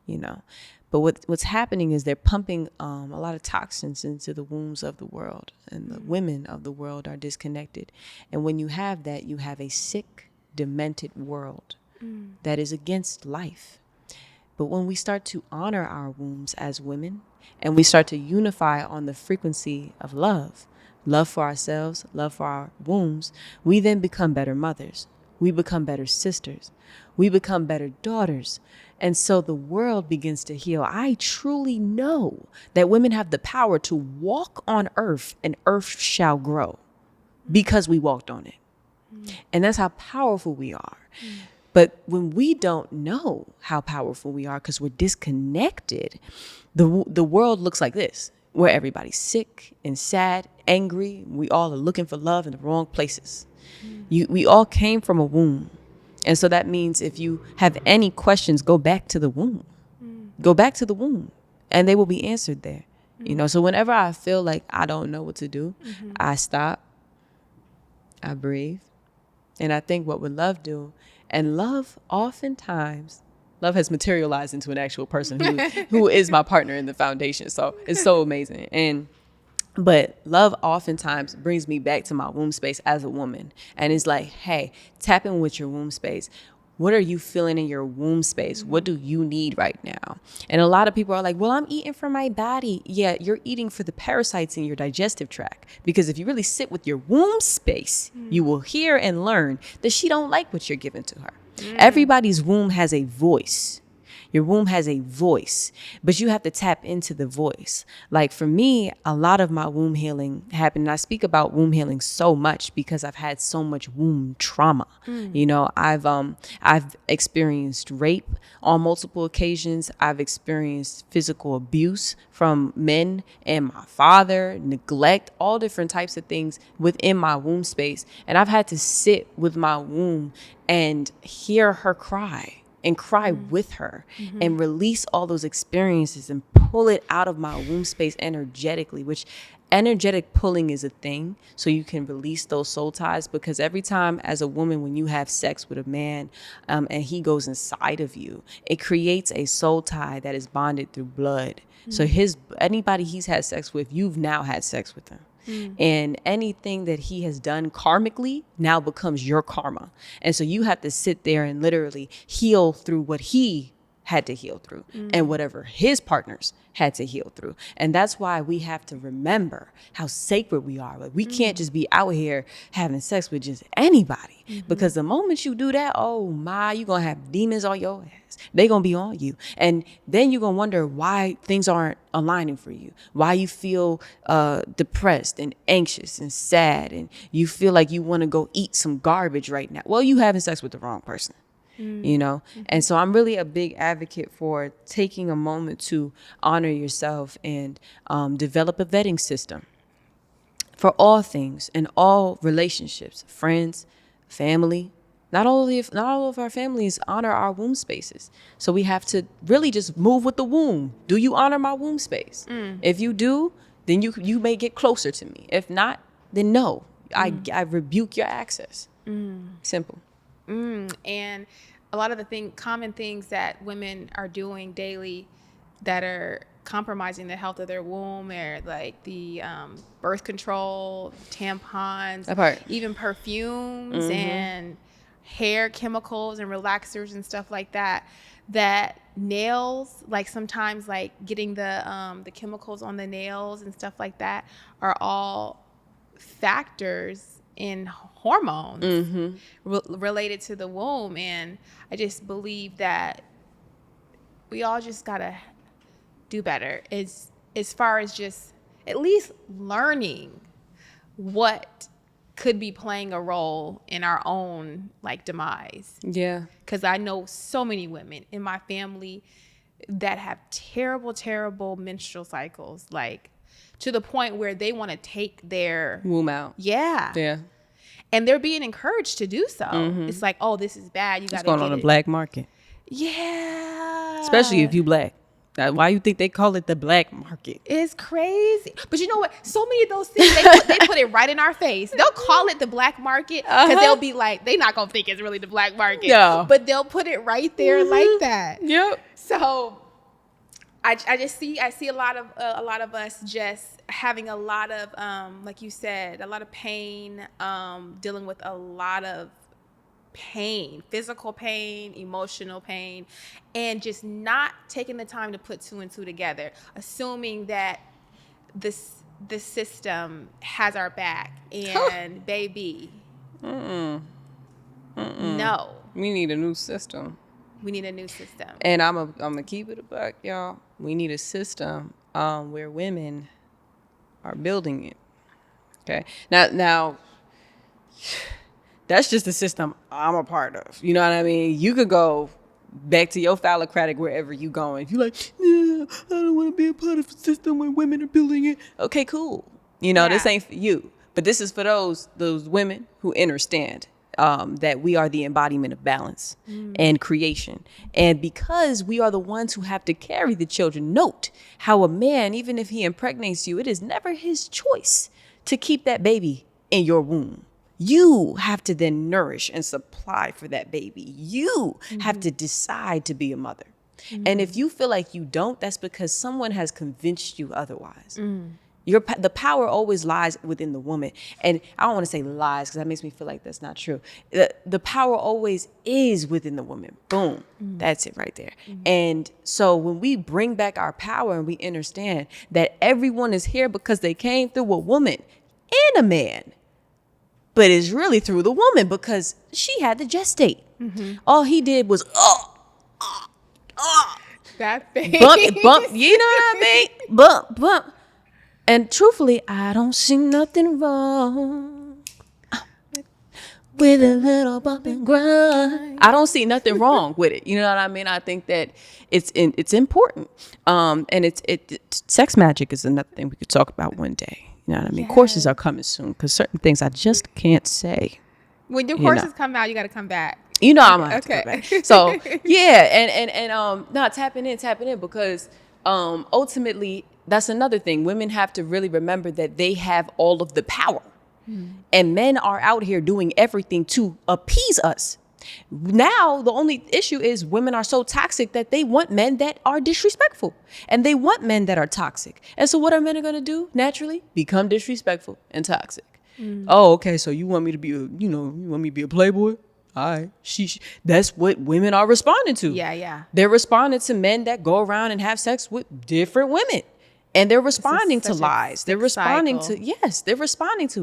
you know. But what's happening is they're pumping a lot of toxins into the wombs of the world, and the women of the world are disconnected. And when you have that, you have a sick, demented world that is against life. But when we start to honor our wombs as women, and we start to unify on the frequency of love for ourselves, love for our wombs, we then become better mothers. We become better sisters. We become better daughters. And so the world begins to heal. I truly know that women have the power to walk on earth, and earth shall grow because we walked on it. And that's how powerful we are. But when we don't know how powerful we are because we're disconnected, the world looks like this. where everybody's sick and sad, angry. We all are looking for love in the wrong places. We all came from a womb. And so that means if you have any questions, go back to the womb. Go back to the womb and they will be answered there. You know, so whenever I feel like I don't know what to do, I stop, I breathe, and I think what would love do. And love, oftentimes, love has materialized into an actual person who is my partner in the foundation. So it's so amazing. But love oftentimes brings me back to my womb space as a woman. And it's like, hey, tap in with your womb space. What are you feeling in your womb space? What do you need right now? And a lot of people are like, well, I'm eating for my body. Yeah, you're eating for the parasites in your digestive tract. Because if you really sit with your womb space, you will hear and learn that she don't like what you're giving to her. Everybody's womb has a voice. Your womb has a voice, but you have to tap into the voice. Like for me, a lot of my womb healing happened. And I speak about womb healing so much because I've had so much womb trauma. You know, I've experienced rape on multiple occasions. I've experienced physical abuse from men and my father, neglect, all different types of things within my womb space. And I've had to sit with my womb and hear her cry. And cry with her and release all those experiences and pull it out of my womb space energetically, which energetic pulling is a thing. So you can release those soul ties, because every time as a woman, when you have sex with a man and he goes inside of you, it creates a soul tie that is bonded through blood. So anybody he's had sex with, you've now had sex with them. And anything that he has done karmically now becomes your karma. And so you have to sit there and literally heal through what he had to heal through and whatever his partners had to heal through. And that's why we have to remember how sacred we are. Like we can't just be out here having sex with just anybody, because the moment you do that, oh my, you're going to have demons on your ass. They're going to be on you. And then you're going to wonder why things aren't aligning for you, why you feel depressed and anxious and sad, and you feel like you want to go eat some garbage right now. Well, you having sex with the wrong person. You know, and so I'm really a big advocate for taking a moment to honor yourself and develop a vetting system for all things and all relationships, friends, family. Not all of our families honor our womb spaces. So we have to really just move with the womb. Do you honor my womb space? If you do, then you may get closer to me. If not, then no. I rebuke your access. Simple. And a lot of the common things that women are doing daily that are compromising the health of their womb, or like the birth control, tampons, even perfumes and hair chemicals and relaxers and stuff like that. That nails, like sometimes like getting the chemicals on the nails and stuff like that are all factors in hormones related to the womb. And I just believe that we all just gotta do better as far as just at least learning what could be playing a role in our own like demise. Yeah. Because I know so many women in my family that have terrible menstrual cycles, like to the point where they want to take their womb out. Yeah. And they're being encouraged to do so. It's like, oh, this is bad. You got to get it. It's going on the black market. Yeah. Especially if you black. Why you think they call it the black market? It's crazy. But you know what? So many of those things, they put it right in our face. They'll call it the black market because they'll be like, they're not going to think it's really the black market. No. But they'll put it right there like that. Yep. So I see a lot of us just having a lot of, like you said, a lot of pain, dealing with a lot of pain, physical pain, emotional pain, and just not taking the time to put two and two together, assuming that the system has our back. And baby, no. We need a new system. We need a new system. And I'm gonna keep it a buck, y'all. We need a system where women are building it. Okay. Now that's just the system I'm a part of. You know what I mean? You could go back to your phallocratic wherever you going. If you like, I don't want to be a part of a system where women are building it. Okay, cool. This ain't for you. But this is for those women who understand that we are the embodiment of balance and creation. And because we are the ones who have to carry the children, note how a man, even if he impregnates you, it is never his choice to keep that baby in your womb. You have to then nourish and supply for that baby. You have to decide to be a mother. And if you feel like you don't, that's because someone has convinced you otherwise. The power always lies within the woman. And I don't want to say lies because that makes me feel like that's not true. The power always is within the woman. Boom. That's it right there. And so when we bring back our power and we understand that everyone is here because they came through a woman and a man, but it's really through the woman because she had to gestate. All he did was, That face. bump, you know what I mean? Bump. And truthfully, I don't see nothing wrong with a little bump and grind. I don't see nothing wrong with it. You know what I mean? I think that it's important. And sex magic is another thing we could talk about one day. You know what I mean? Yes. Courses are coming soon because certain things I just can't say. When your courses come out, you got to come back. I'm gonna have to come back. So yeah, and tapping in because ultimately that's another thing. Women have to really remember that they have all of the power. And men are out here doing everything to appease us. Now, the only issue is women are so toxic that they want men that are disrespectful. And they want men that are toxic. And so what are men going to do? Naturally, become disrespectful and toxic. Oh, okay, so you want me to be a playboy? All right. That's what women are responding to. Yeah. They're responding to men that go around and have sex with different women. And they're responding to lies. They're responding to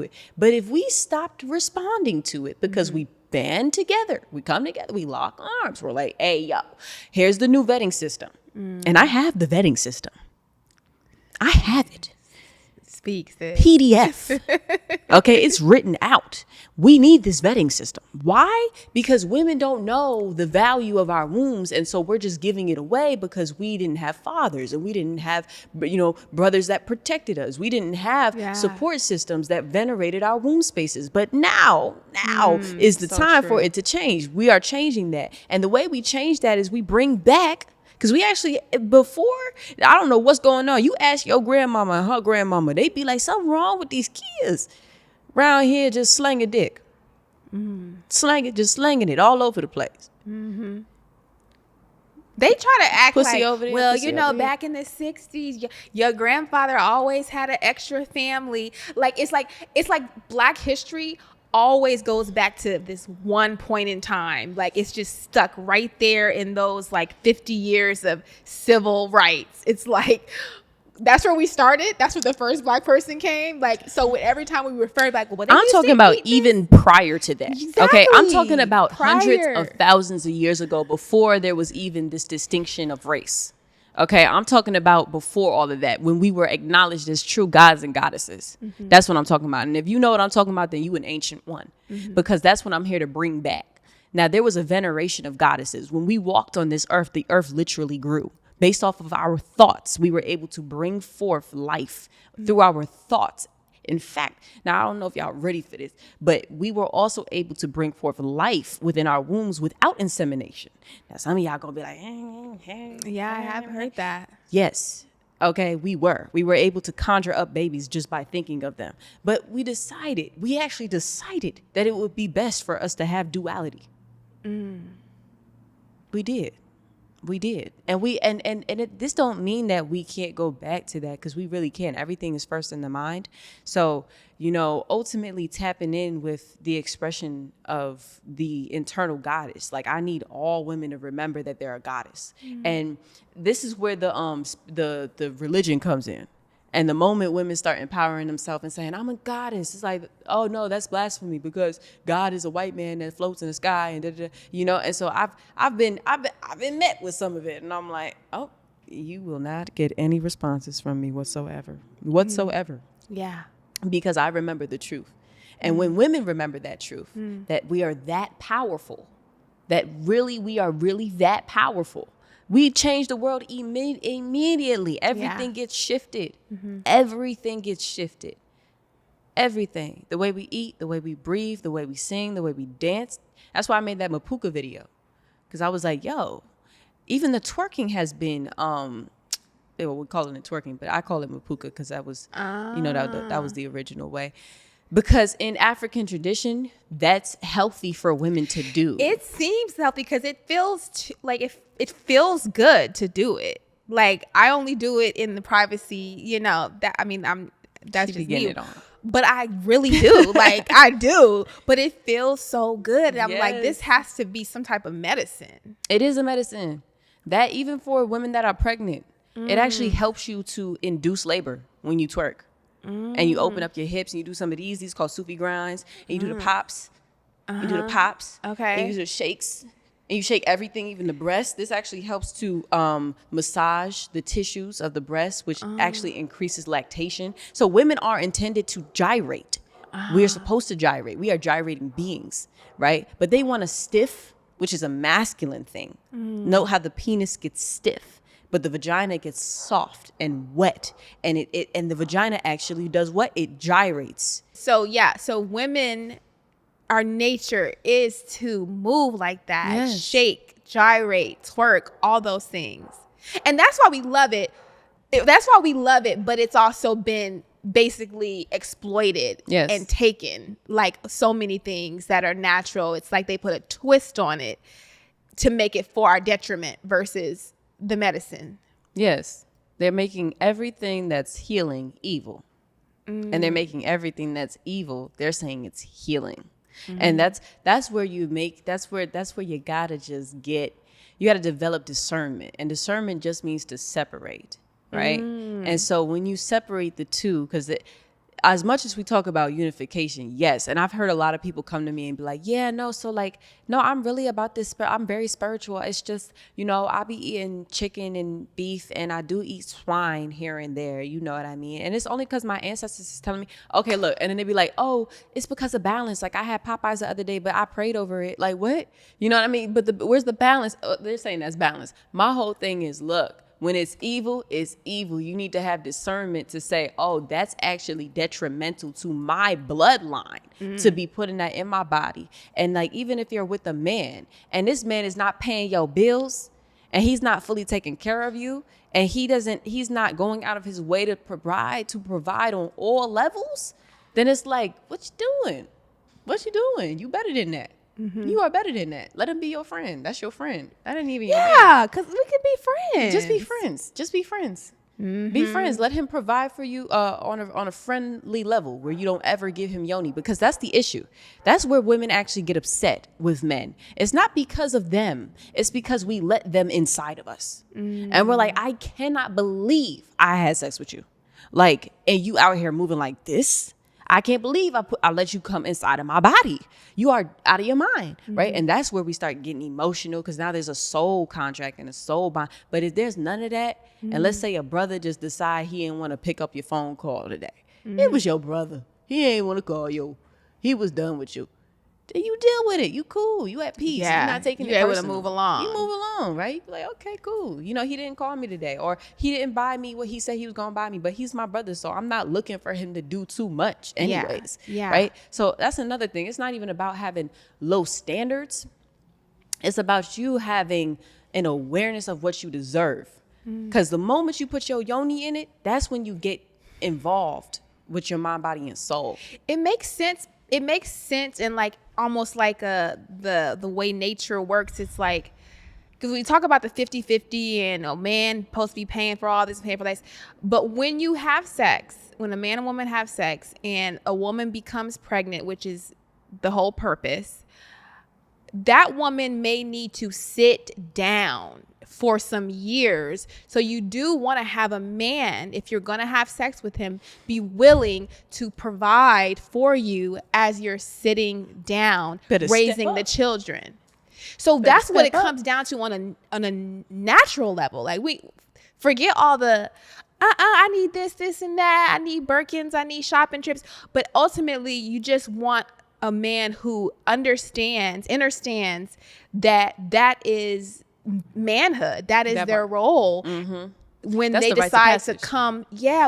it. But if we stopped responding to it because we band together, we come together, we lock arms, we're like, hey, yo, here's the new vetting system. And I have the vetting system. I have it. Speak, sis. PDF. Okay, it's written out. We need this vetting system. Why? Because women don't know the value of our wombs, and so we're just giving it away because we didn't have fathers and we didn't have, brothers that protected us. We didn't have support systems that venerated our womb spaces. But now is the time for it to change. We are changing that, and the way we change that is we bring back. Because we actually, before, I don't know what's going on. You ask your grandmama and her grandmama, they be like, something wrong with these kids around here just slinging dick. Slanging it all over the place. They try to act pussy like, over there, well, back in the 60s, your grandfather always had an extra family. Like, it's like Black history always goes back to this one point in time. Like, it's just stuck right there in those 50 years of civil rights. It's like, that's where we started. That's where the first Black person came. So every time we refer back, I'm talking about even prior to that. Exactly. Okay, I'm talking about hundreds of thousands of years ago, before there was even this distinction of race. Okay, I'm talking about before all of that, when we were acknowledged as true gods and goddesses. That's what I'm talking about. And if you know what I'm talking about, then you an ancient one, because that's what I'm here to bring back. Now, there was a veneration of goddesses. When we walked on this earth, the earth literally grew. Based off of our thoughts, we were able to bring forth life through our thoughts. In fact, now I don't know if y'all ready for this, but we were also able to bring forth life within our wombs without insemination. Now, some of y'all gonna be like, yeah, I have heard that. Yes. Okay, we were able to conjure up babies just by thinking of them. But we actually decided that it would be best for us to have duality. We did. And this don't mean that we can't go back to that, because we really can. Everything is first in the mind. So, ultimately tapping in with the expression of the internal goddess. Like, I need all women to remember that they're a goddess. And this is where the religion comes in. And the moment women start empowering themselves and saying, I'm a goddess, it's like, oh no, that's blasphemy, because God is a white man that floats in the sky, and and so I've been met with some of it, and I'm like, oh, you will not get any responses from me whatsoever. Yeah. Because I remember the truth. And when women remember that truth, that we are that powerful, that really we are really that powerful, We change the world immediately. Everything gets shifted. Everything gets shifted. Everything. The way we eat, the way we breathe, the way we sing, the way we dance. That's why I made that Mapuka video. Because I was like, yo, even the twerking has been, we call it twerking, but I call it Mapuka because that was, that was the original way. Because in African tradition, that's healthy for women to do. It seems healthy because it feels it feels good to do it. Like, I only do it in the privacy, that's just getting me. it on. But I really do. Like, I do. But it feels so good. And I'm like, this has to be some type of medicine. It is a medicine. That even for women that are pregnant, it actually helps you to induce labor when you twerk. And you open up your hips and you do some of these called Sufi grinds. And you do the pops. You do the pops. Okay. And you do the shakes. And you shake everything, even the breast. This actually helps to massage the tissues of the breast, which actually increases lactation. So women are intended to gyrate. We are supposed to gyrate. We are gyrating beings, right? But they want a stiff, which is a masculine thing. Note how the penis gets stiff, but the vagina gets soft and wet. And and the vagina actually does what? It gyrates. So women, our nature is to move like that. Yes. Shake, gyrate, twerk, all those things. And that's why we love it. That's why we love it, but it's also been basically exploited and taken, like so many things that are natural. It's like they put a twist on it to make it for our detriment versus the medicine. Yes. They're making everything that's healing evil. And they're making everything that's evil, they're saying it's healing. And that's where you gotta you gotta develop discernment. And discernment just means to separate, right? And so when you separate the two, because as much as we talk about unification, yes. And I've heard a lot of people come to me and be like, yeah, no, so like, no, I'm really about this. I'm very spiritual. It's just, I be eating chicken and beef and I do eat swine here and there. You know what I mean? And it's only because my ancestors is telling me, okay, look. And then they be like, oh, it's because of balance. Like I had Popeyes the other day, but I prayed over it. Like what? You know what I mean? But where's the balance? They're saying that's balance. My whole thing is, look, when it's evil, it's evil. You need to have discernment to say, oh, that's actually detrimental to my bloodline to be putting that in my body. And like, even if you're with a man and this man is not paying your bills and he's not fully taking care of you and he's not going out of his way to provide on all levels, then it's like, what you doing? What you doing? You better than that. You are better than that. Let him be your friend. That's your friend. That ain't even your man. Because we can be friends. Just be friends. Just be friends. Be friends. Let him provide for you on a friendly level where you don't ever give him yoni, because that's the issue. That's where women actually get upset with men. It's not because of them. It's because we let them inside of us. And we're like, I cannot believe I had sex with you. Like, and you out here moving like this. I can't believe I let you come inside of my body. You are out of your mind, right? And that's where we start getting emotional, because now there's a soul contract and a soul bond. But if there's none of that, and let's say a brother just decide he didn't want to pick up your phone call today. It was your brother. He ain't want to call you. He was done with you. Then you deal with it. You cool. You at peace. Yeah. You're not taking it You're able personal. to move along. You move along, right? You're like, okay, cool. He didn't call me today, or he didn't buy me what he said he was going to buy me, but he's my brother, so I'm not looking for him to do too much anyways. Yeah. Right? So that's another thing. It's not even about having low standards. It's about you having an awareness of what you deserve. Because the moment you put your yoni in it, that's when you get involved with your mind, body, and soul. It makes sense. It makes sense, and like almost like the way nature works. It's like, because we talk about the 50-50 and a man supposed to be paying for all this, paying for this. But when you have sex, when a man and woman have sex and a woman becomes pregnant, which is the whole purpose, that woman may need to sit down for some years. So you do want to have a man, if you're going to have sex with him, be willing to provide for you as you're sitting down, raising the children. So that's what it comes down to on a natural level. Like, we forget all the I need this and that. I need Birkins. I need shopping trips. But ultimately, you just want a man who understands that is manhood. That is That their part. role when That's they the rite of decide to passage. come,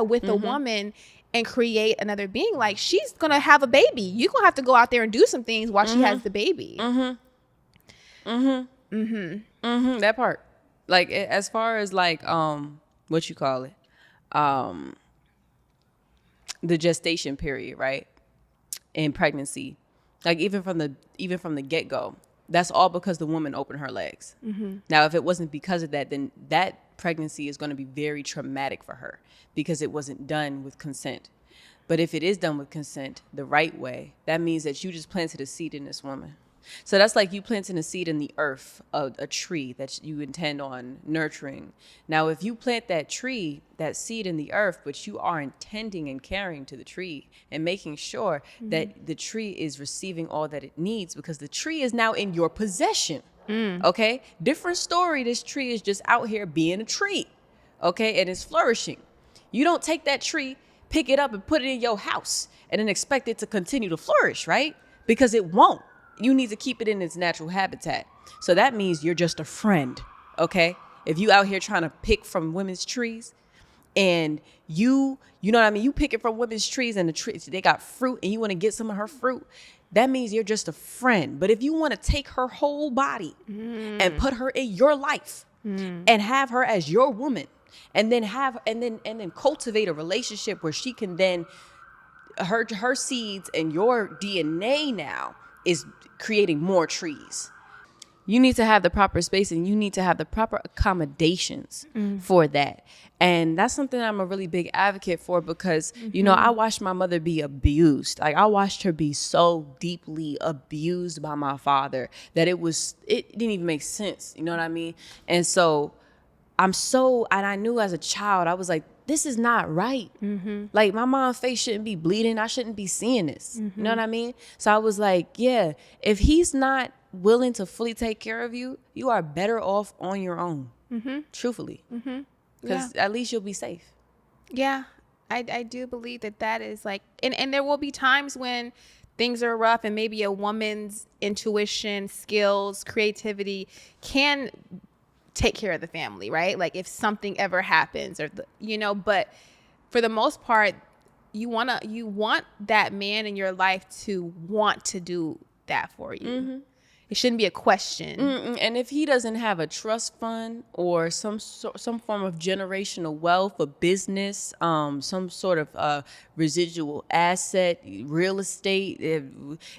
with a woman and create another being. Like, she's gonna have a baby. You're gonna have to go out there and do some things while she has the baby. That part. Like as far as like what you call it, the gestation period, right? In pregnancy, like even from the get-go, that's all because the woman opened her legs. Now if it wasn't because of that, then that pregnancy is going to be very traumatic for her because it wasn't done with consent. But if it is done with consent the right way, that means that you just planted a seed in this woman. So that's like you planting a seed in the earth, a tree that you intend on nurturing. Now, if you plant that tree, that seed in the earth, but you are intending and caring to the tree and making sure that the tree is receiving all that it needs, because the tree is now in your possession. Okay? Different story. This tree is just out here being a tree. Okay? And it's flourishing. You don't take that tree, pick it up and put it in your house and then expect it to continue to flourish, right? Because it won't. You need to keep it in its natural habitat. So that means you're just a friend, okay? If you out here trying to pick from women's trees and you know what I mean? You pick it from women's trees and the trees, they got fruit and you want to get some of her fruit. That means you're just a friend. But if you want to take her whole body and put her in your life and have her as your woman and then cultivate a relationship where she can then her seeds and your DNA now is creating more trees. You need to have the proper space and you need to have the proper accommodations for that. And that's something I'm a really big advocate for because, you know, I watched my mother be abused. Like I watched her be so deeply abused by my father that it didn't even make sense. You know what I mean? And so and I knew as a child, I was like, this is not right. Like my mom's face shouldn't be bleeding. I shouldn't be seeing this. You know what I mean? So I was like, yeah, if he's not willing to fully take care of you, you are better off on your own. Truthfully. Because at least you'll be safe. Yeah, I do believe that is like, and there will be times when things are rough and maybe a woman's intuition, skills, creativity can take care of the family, right? Like if something ever happens or, but for the most part, you want that man in your life to want to do that for you. It shouldn't be a question. And if he doesn't have a trust fund or some form of generational wealth, a business, some sort of residual asset, real estate,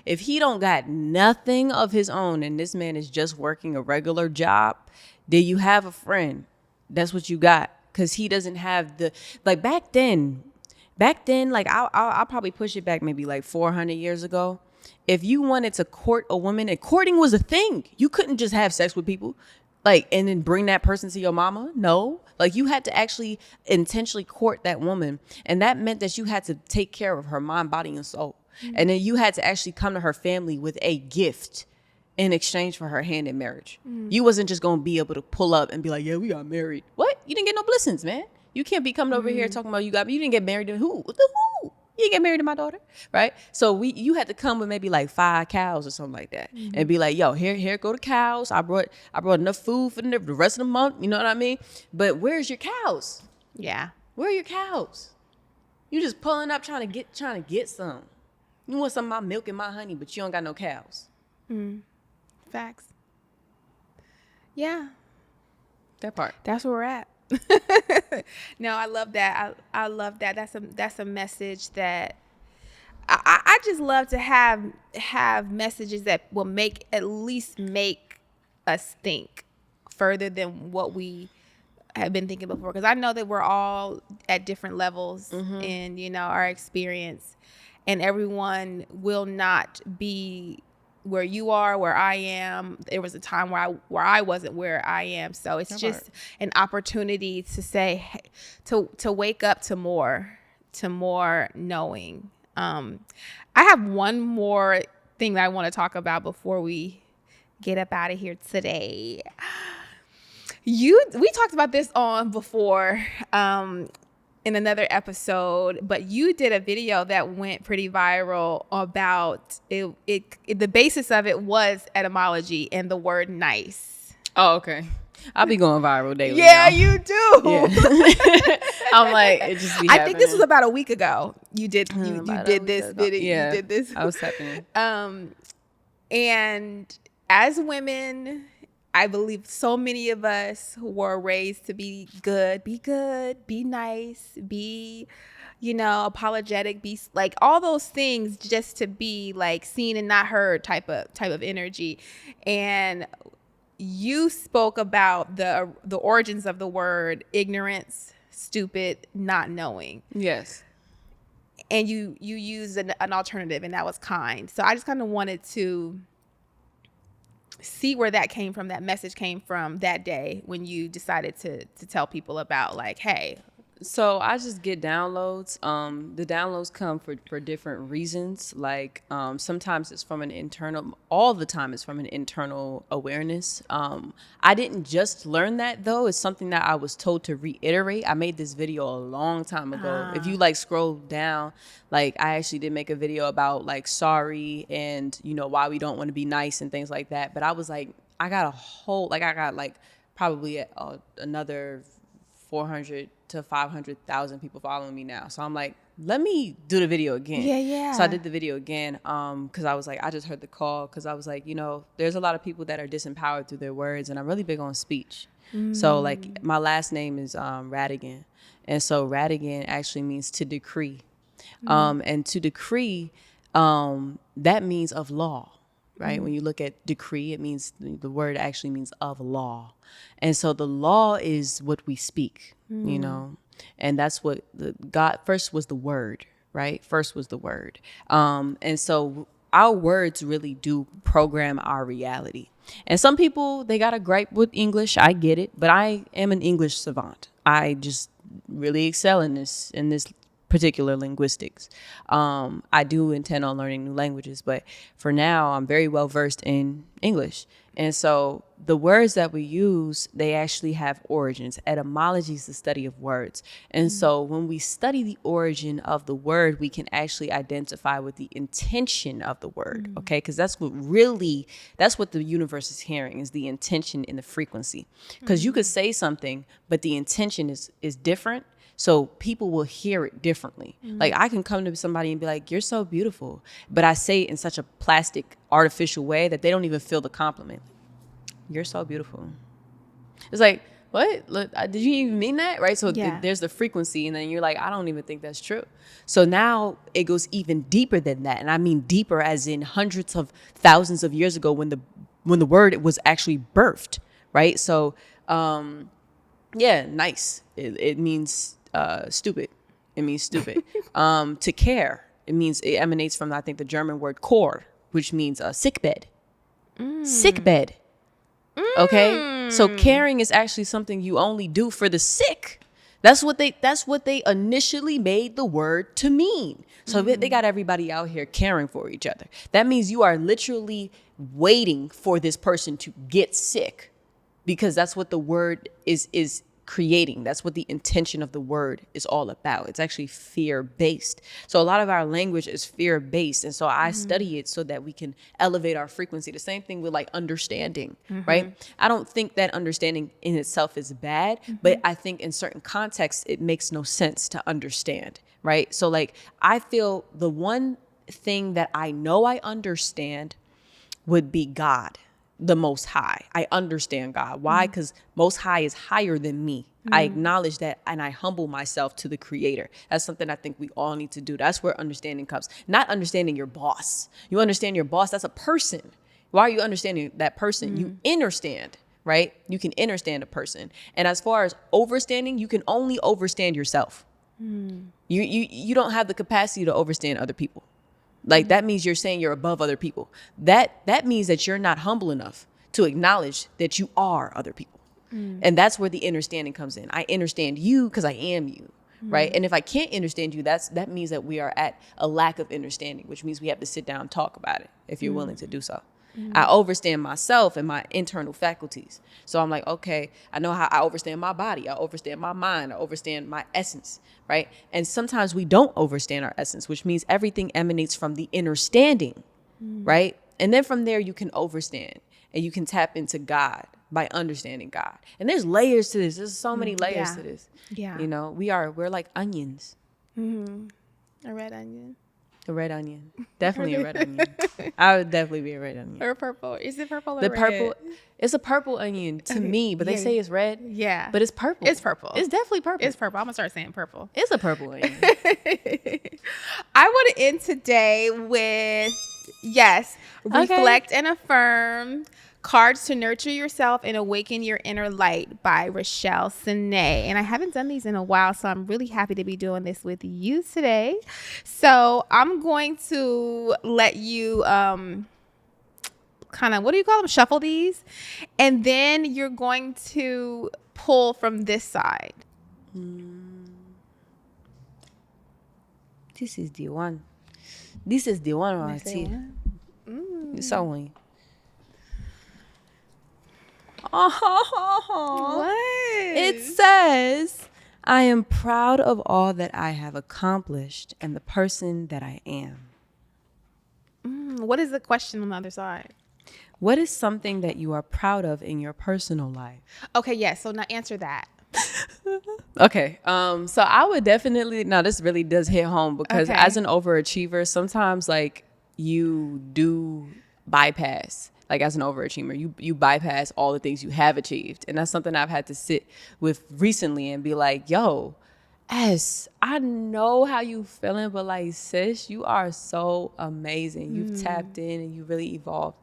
if he don't got nothing of his own and this man is just working a regular job, then you have a friend. That's what you got. Because he doesn't have like back then, like I'll probably push it back maybe like 400 years ago. If you wanted to court a woman, and courting was a thing, you couldn't just have sex with people, like, and then bring that person to your mama. No, like you had to actually intentionally court that woman. And that meant that you had to take care of her mind, body, and soul. And then you had to actually come to her family with a gift in exchange for her hand in marriage. You wasn't just going to be able to pull up and be like, yeah, we got married. What? You didn't get no blessings, man. You can't be coming over here talking about you didn't get married to who? Who? You didn't get married to my daughter, right? So you had to come with maybe like 5 cows or something like that and be like, yo, here go the cows. I brought enough food for the rest of the month. You know what I mean? But where's your cows? Yeah. Where are your cows? You just pulling up trying to get some. You want some of my milk and my honey, but you don't got no cows. Facts. Yeah. That part. That's where we're at. No, I love that. I love that. That's a message that I just love to have messages that will at least make us think further than what we have been thinking before. Because I know that we're all at different levels in, our experience, and everyone will not be where you are, where I am. There was a time where I wasn't where I am. So it's just an opportunity to say, to wake up to more knowing. I have one more thing that I want to talk about before we get up out of here today. We talked about this on before, in another episode, but you did a video that went pretty viral about it. The basis of it was etymology and the word nice. Oh, okay. I'll be going viral daily. Yeah, now. you do. Yeah. I'm like, it just be I think this was happening. about a week ago. You did you About a did week this ago. video. Yeah, You did this. I was happening. And as women, I believe so many of us were raised to be good, be nice, be, apologetic, be like all those things just to be like seen and not heard type of energy. And you spoke about the origins of the word ignorance, stupid, not knowing. Yes. And you used an alternative, and that was kind. So I just kind of wanted to see where that came from, that message came from that day when you decided to tell people about like, hey. So I just get downloads. The downloads come for different reasons. Like sometimes it's from an internal, all the time it's from an internal awareness. I didn't just learn that though. It's something that I was told to reiterate. I made this video a long time ago. If you like scroll down, like I actually did make a video about like sorry and why we don't want to be nice and things like that. But I was like, I got probably another 400 to 500,000 people following me now. So I'm like, let me do the video again. Yeah. So I did the video again because I was like, I just heard the call because I was like, there's a lot of people that are disempowered through their words, and I'm really big on speech. So like my last name is Radigan. And so Radigan actually means to decree. And to decree, that means of law. Right? When you look at decree, it means the word actually means of law. And so the law is what we speak, and that's what God first was the word, right? First was the word. And so our words really do program our reality. And some people, they got a gripe with English. I get it, but I am an English savant. I just really excel in this particular linguistics. I do intend on learning new languages, but for now I'm very well versed in English. And so the words that we use, they actually have origins. Etymology is the study of words. And so when we study the origin of the word, we can actually identify with the intention of the word, okay? Because that's what the universe is hearing, is the intention in the frequency. Because you could say something, but the intention is different. So people will hear it differently. Like I can come to somebody and be like, you're so beautiful. But I say it in such a plastic, artificial way that they don't even feel the compliment. You're so beautiful. It's like, what? Look, did you even mean that? Right? So there's the frequency. And then you're like, I don't even think that's true. So now it goes even deeper than that. And I mean deeper as in hundreds of thousands of years ago when the word was actually birthed. Right? So, nice. It means stupid. It means stupid. To care. It emanates from, I think, the German word "Kor," which means sick bed. Sick bed. Okay. So caring is actually something you only do for the sick. That's what they initially made the word to mean. So they got everybody out here caring for each other. That means you are literally waiting for this person to get sick, because that's what the word is creating. That's what the intention of the word is all about. It's actually fear-based. So a lot of our language is fear-based. And so I study it so that we can elevate our frequency. The same thing with like understanding, right? I don't think that understanding in itself is bad, but I think in certain contexts, it makes no sense to understand, right? So like, I feel the one thing that I know I understand would be God. The Most High. I understand God. Why? Because Most High is higher than me. I acknowledge that, and I humble myself to the Creator. That's something I think we all need to do. That's where understanding comes. Not understanding your boss. You understand your boss, that's a person. Why are you understanding that person? You understand, right? You can understand a person. And as far as overstanding, you can only overstand yourself. You don't have the capacity to overstand other people. Like that means you're saying you're above other people. That means that you're not humble enough to acknowledge that you are other people. And that's where the understanding comes in. I understand you because I am you, right? And if I can't understand you, that means that we are at a lack of understanding, which means we have to sit down and talk about it if you're willing to do so. I overstand myself and my internal faculties. So I'm like, okay, I know how I overstand my body. I overstand my mind. I overstand my essence, right? And sometimes we don't overstand our essence, which means everything emanates from the understanding, right? And then from there, you can overstand and you can tap into God, by understanding God. And there's layers to this. There's so many layers yeah. to this. Yeah. You know, we're like onions. A red onion. A red onion. Definitely a red onion. I would definitely be a red onion. Or purple. Is it purple or The red? purple, it's a purple onion to me, but they say it's red. Yeah. But it's purple. It's purple. It's definitely purple. It's purple. I'm going to start saying purple. It's a purple onion. I want to end today with, Reflect and Affirm. Cards to Nurture Yourself and Awaken Your Inner Light by Rochelle Sine. And I haven't done these in a while, so I'm really happy to be doing this with you today. So I'm going to let you kind of, what do you call them? Shuffle these. And then you're going to pull from this side. This is the one. This is the one right here. It's so one. What? It says, I am proud of all that I have accomplished and the person that I am. What is the question on the other side? What is something that you are proud of in your personal life? Okay, yes. So now answer that. Okay. So I would definitely, now this really does hit home because Okay. as an overachiever, sometimes like you do bypass. Like as an overachiever, you bypass all the things you have achieved. And that's something I've had to sit with recently and be like, yo, S, I know how you feeling, but like, sis, you are so amazing. You've tapped in and you really evolved.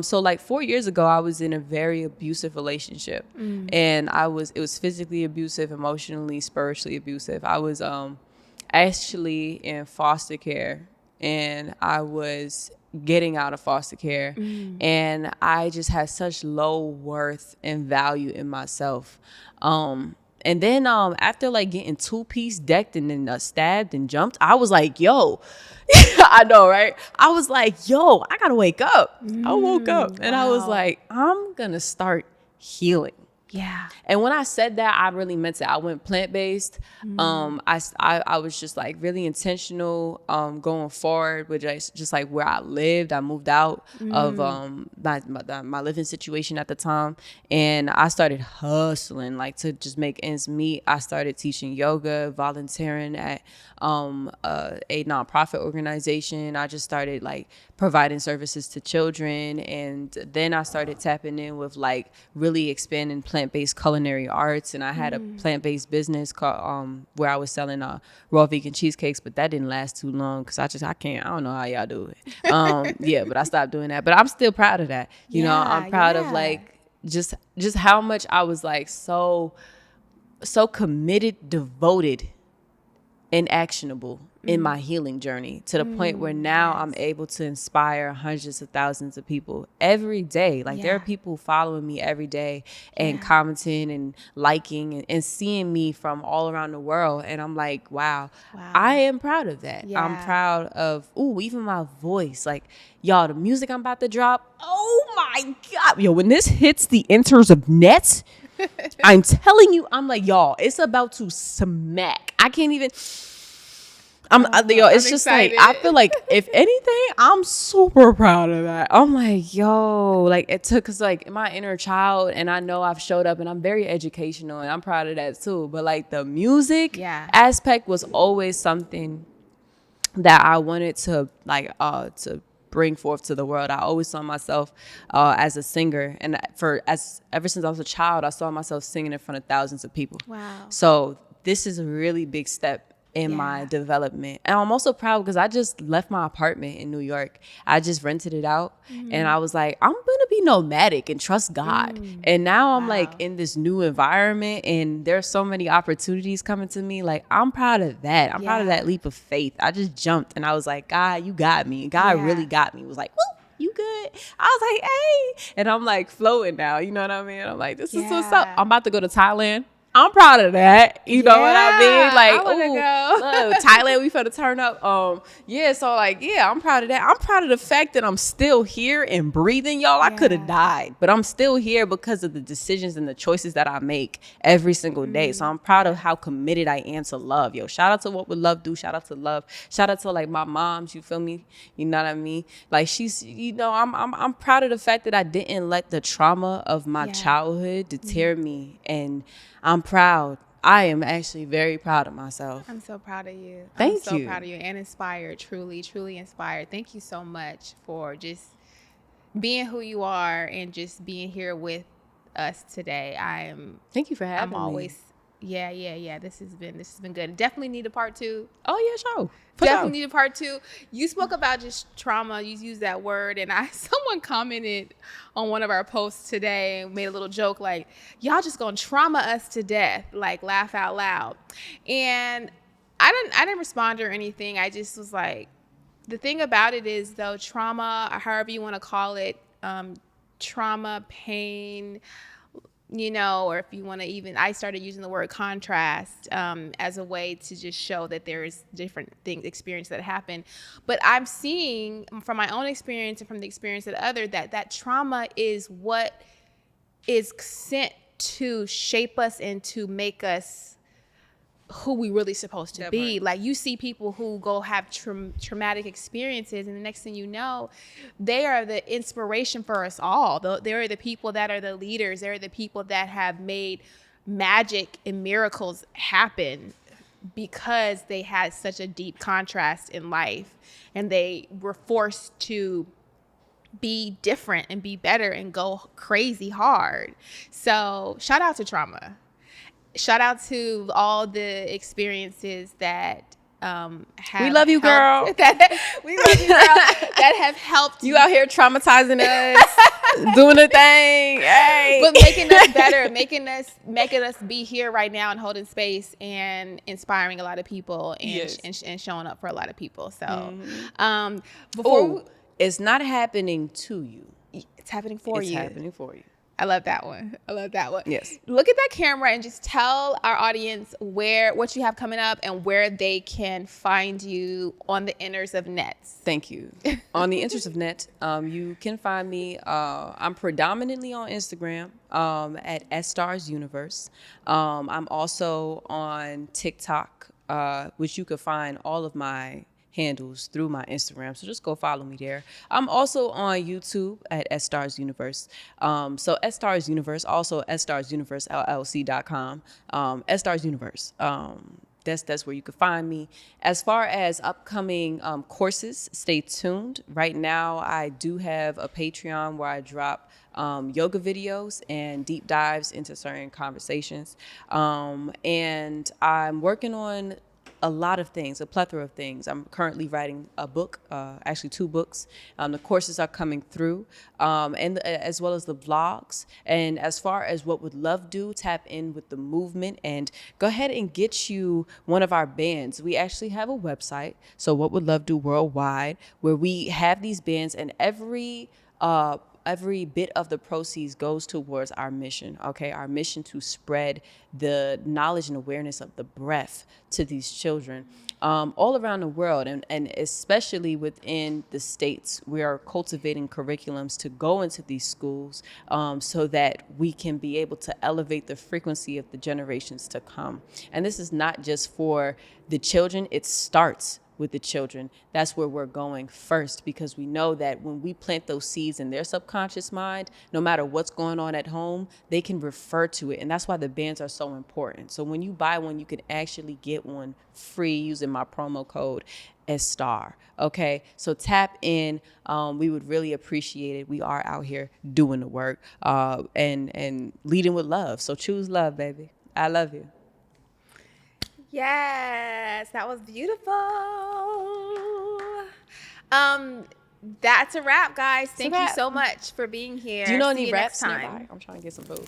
So like 4 years ago, I was in a very abusive relationship and it was physically abusive, emotionally, spiritually abusive. I was actually in foster care and I was getting out of foster care and I just had such low worth and value in myself. And then after like getting 2-piece decked and then stabbed and jumped, I was like, yo, I know, right? I was like, yo, I gotta wake up. I woke up and I was like, I'm gonna start healing. Yeah. And when I said that, I really meant it. I went plant-based. I was just like really intentional going forward with just like where I lived. I moved out of my living situation at the time. And I started hustling like to just make ends meet. I started teaching yoga, volunteering at a nonprofit organization. I just started like providing services to children. And then I started tapping in with like really expanding plant-based culinary arts. And I had a plant-based business called, where I was selling raw vegan cheesecakes, but that didn't last too long because I don't know how y'all do it. Yeah, but I stopped doing that. But I'm still proud of that. You know, I'm proud of like just how much I was like so committed, devoted, and actionable in my healing journey to the point where now I'm able to inspire hundreds of thousands of people every day. Like there are people following me every day and commenting and liking and seeing me from all around the world. And I'm like, wow. I am proud of that. Yeah. I'm proud of, even my voice. Like, y'all, the music I'm about to drop, oh my God. Yo, when this hits the enters of nets, I'm telling you, I'm like, y'all, it's about to smack. I can't even. It's just excited. like, I feel like if anything, I'm super proud of that. I'm like, yo, like it took us like my inner child, and I know I've showed up and I'm very educational and I'm proud of that too. But like the music aspect was always something that I wanted to like, to bring forth to the world. I always saw myself as a singer, and ever since I was a child, I saw myself singing in front of thousands of people. Wow. So this is a really big step in my development. And I'm also proud because I just left my apartment in New York. I just rented it out and I was like, I'm gonna be nomadic and trust God. And now I'm like in this new environment and there's so many opportunities coming to me. Like, I'm proud of that. I'm proud of that leap of faith. I just jumped and I was like, God, you got me. God really got me. He was like, woo, you good? I was like, hey. And I'm like floating now. You know what I mean? I'm like, this is what's up. I'm about to go to Thailand. I'm proud of that. You know what I mean? Like, I wanna go. look, Thailand, we finna turn up. Yeah, so like, yeah, I'm proud of that. I'm proud of the fact that I'm still here and breathing, y'all. I could have died, but I'm still here because of the decisions and the choices that I make every single day. So I'm proud of how committed I am to love. Yo, shout out to What Would Love Do. Shout out to love. Shout out to like my moms. You feel me? You know what I mean? Like she's, you know, I'm proud of the fact that I didn't let the trauma of my childhood deter me, and I'm proud. I am actually very proud of myself. I'm so proud of you. Thank I'm so you. proud of you and inspired, truly, truly inspired. Thank you so much for just being who you are and just being here with us today. Thank you for having me. I'm always yeah. This has been good. Definitely need a part 2. Oh yeah, sure. Definitely need a part 2. You spoke about just trauma. You used that word, and someone commented on one of our posts today and made a little joke like, "Y'all just gonna trauma us to death," like laugh out loud. And I didn't respond or anything. I just was like, the thing about it is though, trauma, or however you want to call it, trauma, pain, you know, or if you want to even, I started using the word contrast as a way to just show that there is different things, experience that happen. But I'm seeing from my own experience and from the experience of others that trauma is what is sent to shape us and to make us who we really supposed to be. Like you see people who go have traumatic experiences, and the next thing you know, they are the inspiration for us all. They are the people that are the leaders. They're the people that have made magic and miracles happen because they had such a deep contrast in life, and they were forced to be different and be better and go crazy hard. So shout out to trauma. Shout out to all the experiences that have we love you, girl. We love you, girl. That have helped you out here traumatizing us, doing a thing, hey. but making us better, making us be here right now and holding space and inspiring a lot of people and showing up for a lot of people. So, it's not happening to you; it's happening for you. It's happening for you. I love that one. Yes. Look at that camera and just tell our audience what you have coming up and where they can find you on the inners of nets. Thank you. On the inners of net, you can find me. I'm predominantly on Instagram at Estar's Universe. I'm also on TikTok, which you can find all of my handles through my Instagram. So just go follow me there. I'm also on YouTube at Estar's Universe. So Estar's Universe, also EstarsUniverseLLC.com. Estar's Universe. That's where you can find me. As far as upcoming courses, stay tuned. Right now, I do have a Patreon where I drop yoga videos and deep dives into certain conversations. And I'm working on a lot of things, a plethora of things. I'm currently writing a book, actually 2 books. The courses are coming through, and as well as the vlogs. And as far as What Would Love Do, tap in with the movement and go ahead and get you one of our bands. We actually have a website, so What Would Love Do Worldwide, where we have these bands, and every bit of the proceeds goes towards our mission, okay? Our mission to spread the knowledge and awareness of the breath to these children all around the world, and especially within the States. We are cultivating curriculums to go into these schools so that we can be able to elevate the frequency of the generations to come. And this is not just for the children, it starts with the children. That's where we're going first, because we know that when we plant those seeds in their subconscious mind, no matter what's going on at home, they can refer to it. And that's why the bands are so important. So when you buy one, you can actually get one free using my promo code Estar. Okay, so tap in. We would really appreciate it. We are out here doing the work and leading with love. So choose love, baby. I love you. Yes, that was beautiful. That's a wrap, guys. Thank you so much for being here. Do you know See any you raps next time. nearby? I'm trying to get some food.